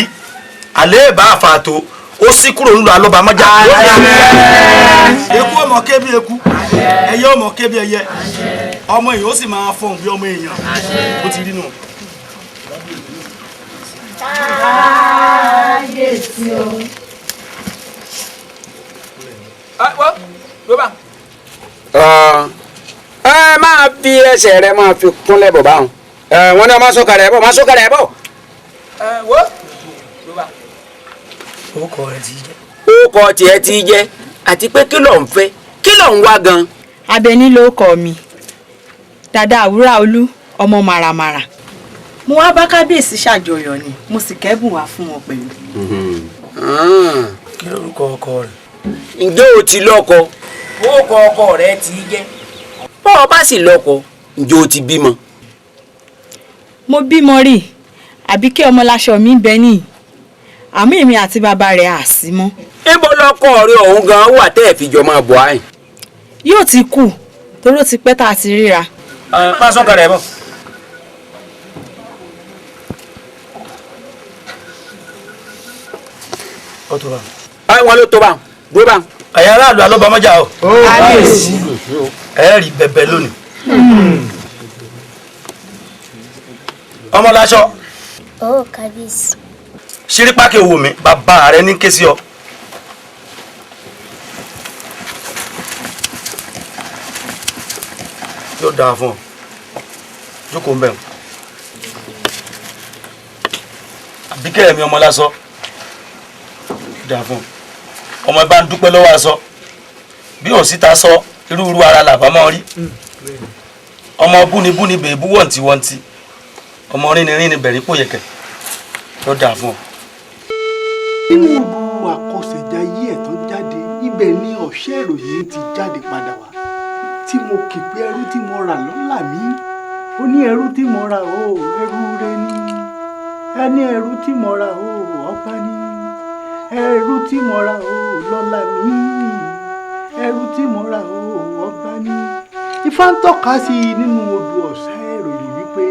àléèbá àfààtò ó sì kúrò nílò alọ́bàmọ́jà. eku ọmọ ké bí eku ẹyẹ ọmọ ké bí ẹyẹ ọmọ èèyàn ó sì máa fọhùn bí ọmọ èèyàn ó ti rí nù. kábíyèsí o. ẹ máa fi ẹsẹ̀ rẹ máa fi kúnlẹ̀ bọ̀ báwọn wọn ní ọmọ sọ́kàrẹ̀ bọ̀ máa sọ́kàrẹ̀ bọ̀. orúkọ rẹ ti jẹ. orúkọ tiẹ̀ ti jẹ́ àti pé kí ló ń fẹ́ kí ló ń wá gan. Abẹ́ní ló kọ mi dada àwúrà olú ọmọ màràmàrà mo wá bá kábíyèsí ṣàjọyọ̀ ni mo sì kẹ́bùn wá fún wọn pẹ̀lú. kí lórúkọ ọkọ rẹ. ǹjẹ́ o ti lọ́kọ. orúkọ ọkọ rẹ ti jẹ́. bọ́ ọ bá sì lọ́kọ ǹjẹ́ o ti bímọ. mo bímọ rí Àbíkẹ́ ọmọláṣọ mi bẹ ní àmọ́ èmi àti bàbá rẹ̀ à sí mọ́. níbo lọkọ rẹ ọ̀hún gan wà tẹ́ ẹ̀ fi jọ máa bọ̀ àyìn. yóò ti kú toró ti pẹ́ tá a ti ríra. máa sọ́kàrẹ̀ bọ̀. ó tó bá. wọn ló tó bá dúró bá. ẹ̀yin aráàlú alọ́bàmọ́jà o. kábíyèsí ẹ rí bẹ̀bẹ̀ lónìí. ọmọláṣọ. ó kábíyèsí. ṣírípákì owó mi bàbá rẹ ní ké sí ọ. yóò dáa fún ọ jókòó ń bẹ̀ ọ́. Àbíkẹ́ mi ọmọláṣọ dáa fún ọ. ọmọ ẹ bá ń dúpẹ́ lọ́wọ́ aṣọ bí ò síta sọ irú ara làbá mọ́ rí. ọmọ búnibúni bèébú wọ̀ntìwọ̀ntì ọmọ rínirínni bẹ̀rí pòyẹ̀kẹ̀ yóò dáa fún ọ. nínú gbogbo àkọsẹ̀jayé ẹ̀ tó jáde ibẹ̀ ni ọ̀ṣẹ́ ìròyìn ti jáde padà wá tí mo kì pé ẹrú tí mo rà lọ́là mí ó ní ẹrú tí mo rà ó ẹrú rẹ ní ẹni ẹrú tí mo rà ó ọba ní ẹrú tí mo rà ó lọ́là mí ẹrú tí mo rà ó ọba ní. Ifá ń tọ́ka sí i nínú odò ọ̀ṣẹ́ ìròyìn wípé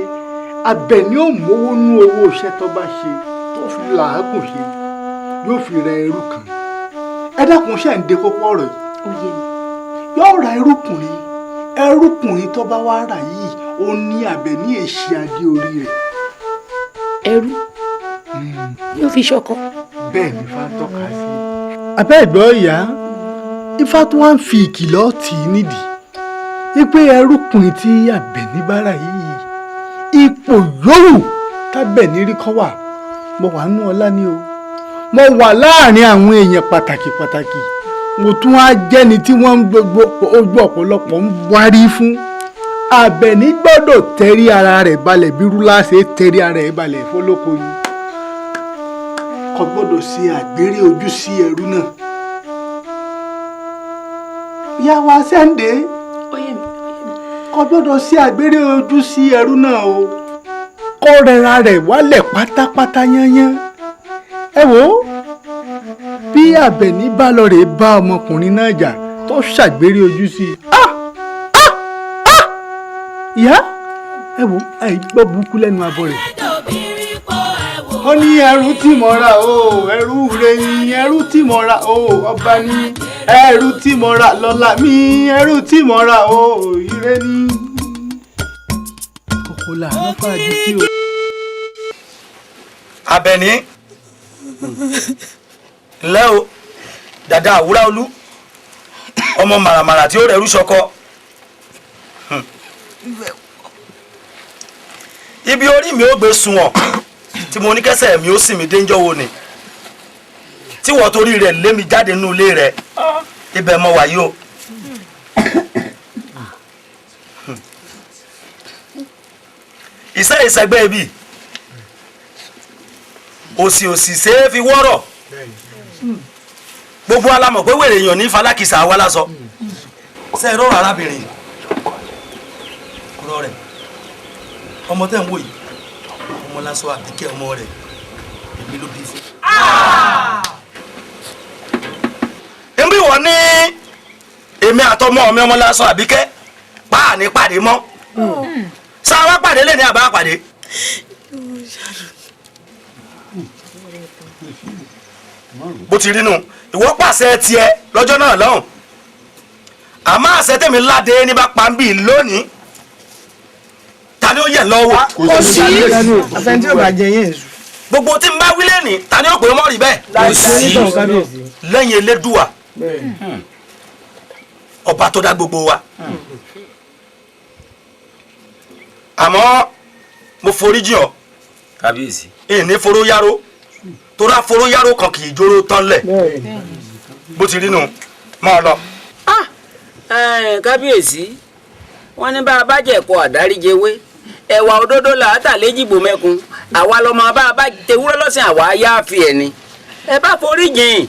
Àbẹ̀ní ò mówó nú owó iṣẹ́ tó bá ṣe tó fi làágùn ṣe yóò fi ra ẹrú kan ẹ dákun ṣe ń de kókó ọ̀rọ̀ yìí yóò ra ẹrúkùnrin tó bá wá rà yìí ó ní Àbẹ̀ní èṣì adé orí rẹ̀. ẹrú yóò fi ṣọkọ. bẹ́ẹ̀ ni Ifá ń tọ́ka sí i. abẹ́ ìgbọ́ ìyá Ifá tó wá ń fi ìkìlọ̀ tì í nídìí wípé ẹrúkùnrin tí Àbẹ̀ní bá rà yìí ipò yòówù tábẹ̀ní rí kọ́ wà mo wà nú ọlá ni o mo wà láàrin àwọn èèyàn pàtàkì mo tún wá jẹ́ni tí wọ́n ń gbogbo ojú ọ̀pọ̀lọpọ̀ ń wárí fún. Àbẹ̀ní gbọ́dọ̀ tẹrí ara rẹ̀ balẹ̀ bí rúlá ṣe tẹrí ara rẹ̀ balẹ̀ fọlọ́kọ ni kò gbọ́dọ̀ ṣe àgbèrè ojú sí ẹrú náà. ìyá wa Sẹ́ńdé kò gbọ́dọ̀ ṣe àgbèrè ojú sí ẹrú náà o kó rẹra rẹ̀ wálẹ̀ pátápátá yányán. ẹ wò ó bí Àbẹ̀ní bá lọ rè bá ọmọkùnrin náà jà tó ṣàgbèrè ojú sí i. ìyá ẹ wò àìgbọ́ burúkú lẹ́nu abọ́ rẹ̀. ó ní ẹrú tí mo rà o ẹrú rẹ ni ẹrú tí mo rà o ọba ní ẹrú tí mo rà lọ́lá mi ẹrú tí mo rà o ire ní. kòkó làánú fàájì tí o. Àbẹ̀ní ńlẹ́ o dàda àwúrà olú ọmọ màràmàrà tí ó rẹ̀rú ṣọkọ. ibi orí mi ó gbé sunwọ̀n tí mo ní kẹsẹ̀ mi ó sì mí déńjọ́ wo ni tí wọ́n torí rẹ̀ lé mi jáde nínú ilé rẹ̀ ibẹ̀ mọ wàyí o. iṣẹ́ ìṣẹ́gbẹ́ ibi òsì ṣeé fi wọ́rọ̀ gbogbo alamọ̀ pé wèrè èèyàn ní falákìsà wa lásọ ṣe é rọrùn arábìnrin kúrọ rẹ ọmọ tẹ́ ń wò yìí ọmọ lásọ Àbíkẹ́ ọmọ rẹ̀ èmi ló bí fún. nbí wọ́n ní èmi àtọmọ mi ọmọ lásán Àbíkẹ́ páà ní pàdé mọ́ sáà wá pàdé lẹ́ni àbá pàdé. bó ti rí nu ìwọ pàṣẹ tiẹ̀ lọ́jọ́ náà lọ́hùn àmọ́ àṣẹ tèmi ládé ní bá pa ń bì lónìí ta ni ó yẹ lọ́wọ́. kò sí àfẹn tí ó bá jẹ yín èso. gbogbo tí n bá wí lẹ́nìí ta ni ó pè é mọ́ rí bẹ́ẹ̀. kò sí lẹ́yìn Elédùà ọba tó dá gbogbo wa. àmọ́ mo foríjì ọ́ kábíyèsí ìní foró yáró tóra foró yáró kan kì í jóró tán lẹ̀ bó ti rí nu máa lọ. kábíyèsí wọ́n ní bá a bá jẹ̀kọ́ àdáríjẹwé ẹ̀wà òdodo làátà léjìgbò mẹ́kun àwa lọ́mọ bá a bá tewúrẹ́ lọ́sìn àwa yá fi ẹ̀ ni ẹ bá foríjìn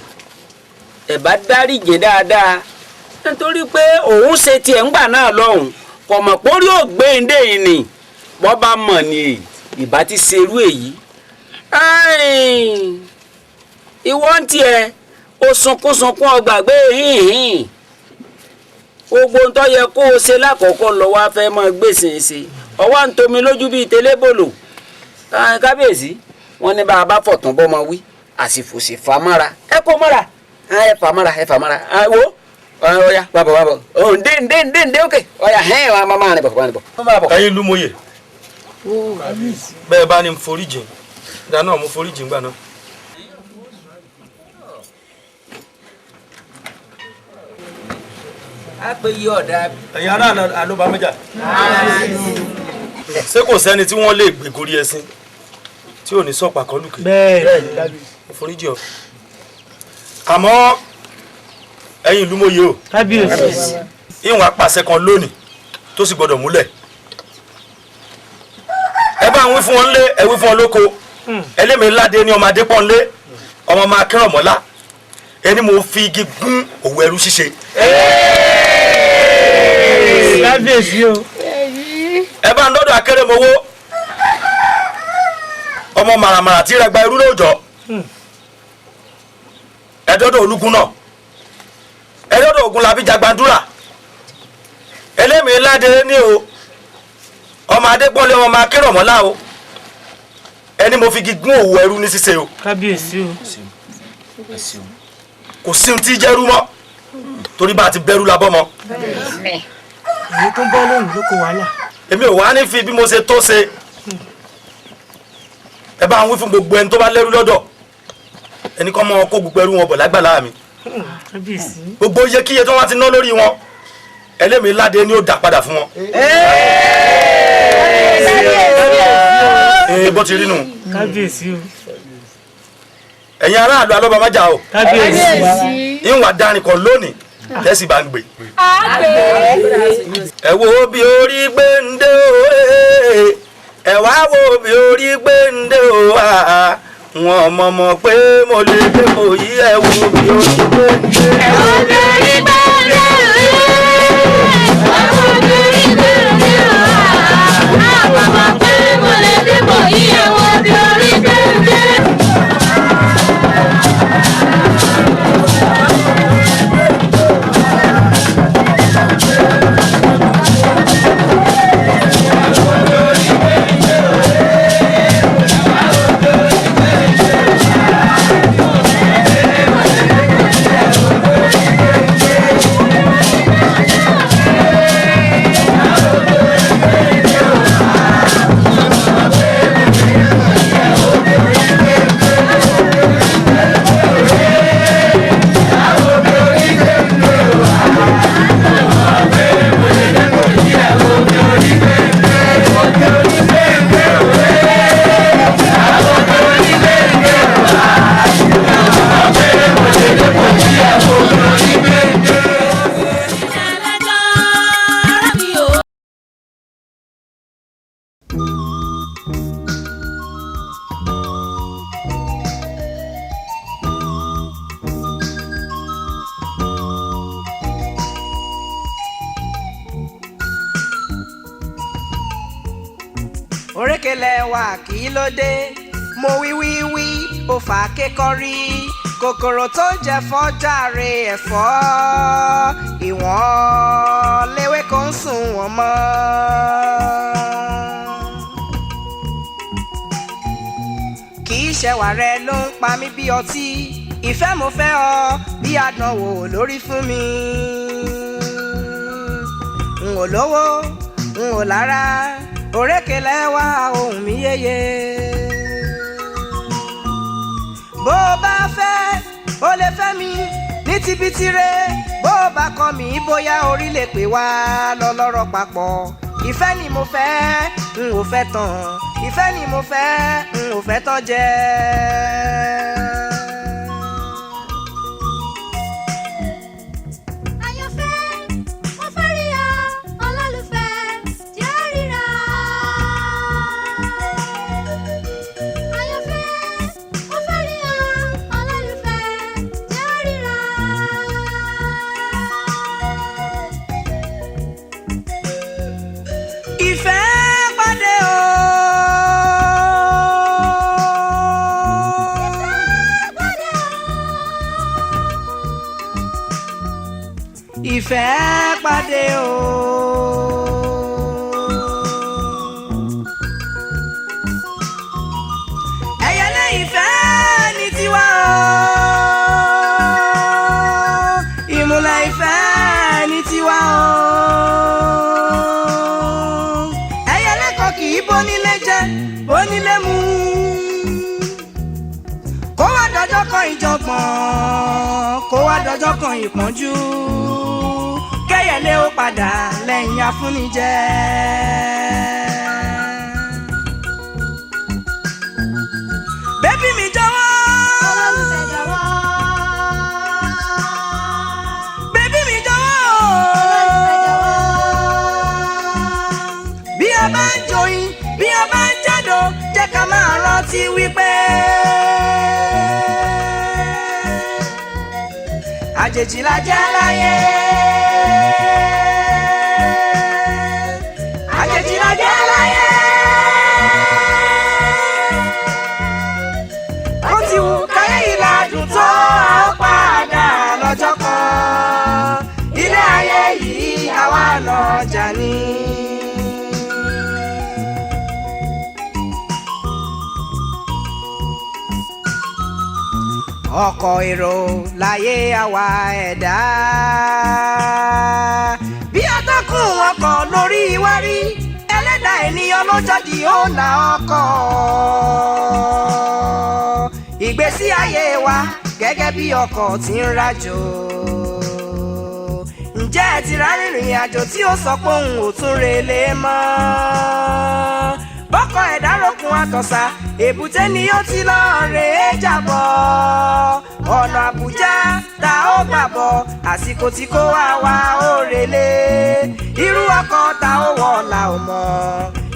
ẹ bá dáríjìn dáadáa nítorí pé òun ṣe tiẹ̀ ńgbà náà lọ́hùn kọ̀mọ̀ pórí ògbéǹde yìí ni bọ́ bá mọ̀ ni ìbá ti ṣerú èyí. ìwọ ń tiẹ̀ o sunkúnsunkún ọgbàgbé hìhìn gbogbo ń tọ́ yẹ kó o ṣe lákọ̀ọ́kọ́ lọ wá fẹ́ mọ́ gbèsè ṣe ọwọ́ ń tomi lójú bíi tẹlẹ́bòlò. kábíyèsí wọn ní bá a bá fọ̀tún bọ́ ọmọ wí àsìfò sì fà mára ẹ kó mọ́ra ẹ fà mára ẹ fà mára wo ọ̀ya bàbọ̀ ǹdé òkè ọ̀ya hẹ́ẹ̀ wà máa rìn bọ̀. ẹ̀yin Lúmọ̀yè bẹ́ẹ̀ bá ní foríjìn dáná mo foríjìn gbà náà. a pe yí ọ̀dà. ẹ̀yin ará Alóbámẹ́jà ṣé kò sẹ́ni tí wọ́n lè gbé gorí ẹṣin tí ò ní sọ̀pà kan lùkè. bẹ́ẹ̀ mo foríjìn ọ́ àmọ́ ẹ̀yin Lúmọ̀yè o kábíyèsí ìwọ̀n apàṣẹ kan lónìí tó sì gbọdọ̀ múlẹ̀ ẹ bá ń wí fún wọn lé ẹ wí fún wọn lóko ẹlẹ́mìí ládé ní ọmọ Adépọ́nlé ọmọ ọmọ Akínrànmọ́lá ẹni mo fi igi gún òwò ẹrú ṣíṣe. kábíyèsí o. ẹ bá ń lọ́dọ̀ Akérèmọwó ọmọ màràmàrà tí rẹ gba irú lóòjọ́ ẹ dọ́dọ̀ Olúgun náà ẹ dọ́dọ̀ Ògúnlábí Jagbandúrà ẹlẹ́mìí ládé ní o ọmọ Adépọ́nlé ọmọ Akínrànmọ́lá o ẹni mo fi igi gún òwò ẹrú ní ṣíṣe o. kábíyèsí o. kò sí ohun tí jẹ́rú mọ́ torí bá a ti bẹ̀rù labọ́ mọ́. èyí tó bọ́ lóhùn ló kó wàhálà. èmi ò wá ní fi bí mo ṣe tó ṣe ẹ bá ń wí fún gbogbo ẹni tó bá lẹ́rú lọ́dọ̀ ẹni kọ́ mọ́ kó gbogbo ẹrú wọn bọ̀ lágbàlá mi. gbogbo iyekíye tó wá ti ná lórí wọn ẹlẹ́mìí ládé ni ó dà padà fún wọn. bó ti rí nù. kábíyèsí o. ẹ̀yin aráàlú Alóbámẹ́jà o. kábíyèsí. ìwà dárin kan lónìí tẹ́sí bá ń gbé. ẹ wo bí orí gbé ń dé o ẹ wá wo bí orí gbé ń dé o wọn mọ̀ pé mo lè dé kò yí ẹ wo bí orí gbé ń dé. ẹ wo bí orí gbé ń dé òrékelẹ̀ wà kí ló dé mo wí wí wí ó fà á kékọ́rí kòkòrò tó ń jẹ fọ́jàre ẹ̀fọ́ ìwọ̀n léwé kò ń sùn wọ́n mọ́. kì í ṣẹwà rẹ ló ń pa mí bí ọtí ìfẹ́ mo fẹ́ ọ bí àdánwò lórí fún mi. n ò lówó n ò lára òrékelẹ̀ wá ohùn mi yéye. bó o bá fẹ́ o lè fẹ́ mi ní tibitire bó o bá kọ̀ mí bóyá orí lè pè wá lọ́lọ́rọ̀ papọ̀. ìfẹ́ ni mo fẹ́ n ò fẹ́ tán ìfẹ́ ni mo fẹ́ n ò fẹ́ tán jẹ́. Ìfẹ́ pàdé o. Ẹyẹlé ìfẹ́ ní tiwa o. Ìmùlẹ̀ ìfẹ́ ní tiwa o. Ẹyẹlé kan kì í bónílé jẹ, bónílé mu. Kó wá dọjọ́ kan ìjọ̀gbọ̀n, kó wá dọjọ́ kan ìpọ́njú. Kẹ́yẹlé ó padà lẹ́yìn afúnijẹ. Bébí mi jọ̀wọ́. Olólùfẹ́ jọ̀wọ́. Bébí mi jọ̀wọ́. Olólùfẹ́ jọ̀wọ́. Bí a bá ń joyin, bí a bá ń jádò, jẹ́ ká máa rántí wípé àjèjì la jẹ́ láyé. Àjèjì la jẹ́ láyé. Ó ti wù káyé ìlàdùn tó a ó padà lọ́jọ́ kan. Ilé ayé yìí àwa lọ́jà ni. Ọkọ̀ èrò láyé àwa ẹ̀dá. Bí atọ́kùn ọkọ̀ lórí iwárí ẹlẹ́dàá ènìyàn ló jọ́dí ó là ọkọ̀. Ìgbésí ayé wa gẹ́gẹ́ bí ọkọ̀ tí ń rájò. Ǹjẹ́ ẹ ti rárìnrìn àjò tí ó sọ pé òun ò tún relé mọ́? Bọ́kọ̀ ẹ̀dá rokun àtọ̀sà èbúté ni ó ti lọ rèé jàbọ̀. Ọ̀nà Àbújá tá ó gbà bọ̀ àsìkò tí kò wá ó relé. Irú ọkọ̀ tá ó wọ̀ la ò mọ̀.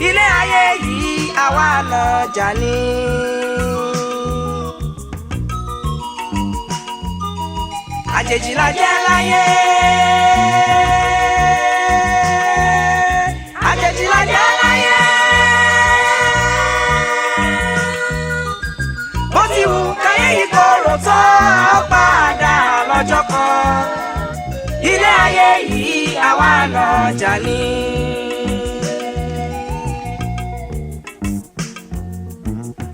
Ilé ayé yìí àwa lọ́jà ni. Àjèjì la jẹ́ láyé. Àjèjì la jẹ́ láyé. Bó ti wù káyé yìí korò tó a ó padà lọ́jọ́ kan. Ilé ayé yìí àwa lọ́jà ni.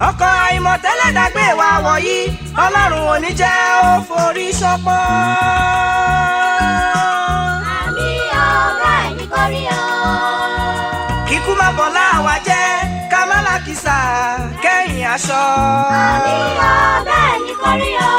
Ọkọ̀ àìmọ̀tẹ́lẹ̀ dàgbé wa wọ̀nyí Ọlọ́run ò ní jẹ́ ó forí ṣọpọ́. Àmì ọ̀gá ẹ̀ ní kórí o. Kíkú má bọ̀ láwa jẹ́ ká má làkìsà kẹ́yìn aṣọ. Àmì ọ̀gá ẹ̀ ní kórí o.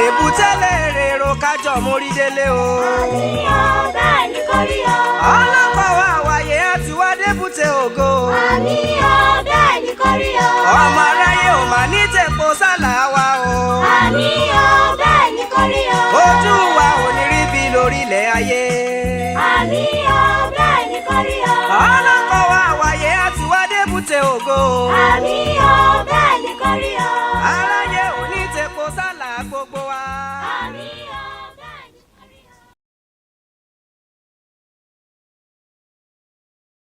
Èbútẹ́lẹ̀ rèrò kájọ mórí délé o. Àmì ọ̀gá ẹ̀ ní kórí o. Ọlọ́pàá wa wáyé àti wá débùté ògo. Àmì ọ̀gá ẹ̀ ní kórí o. Ọmọ aráyé ò mà ní tèpo sálà wa o. Àmì ọ̀gá ẹ̀ ní kórí o. Ojú wa ò ní rí bí lórílẹ̀ ayé. Àmì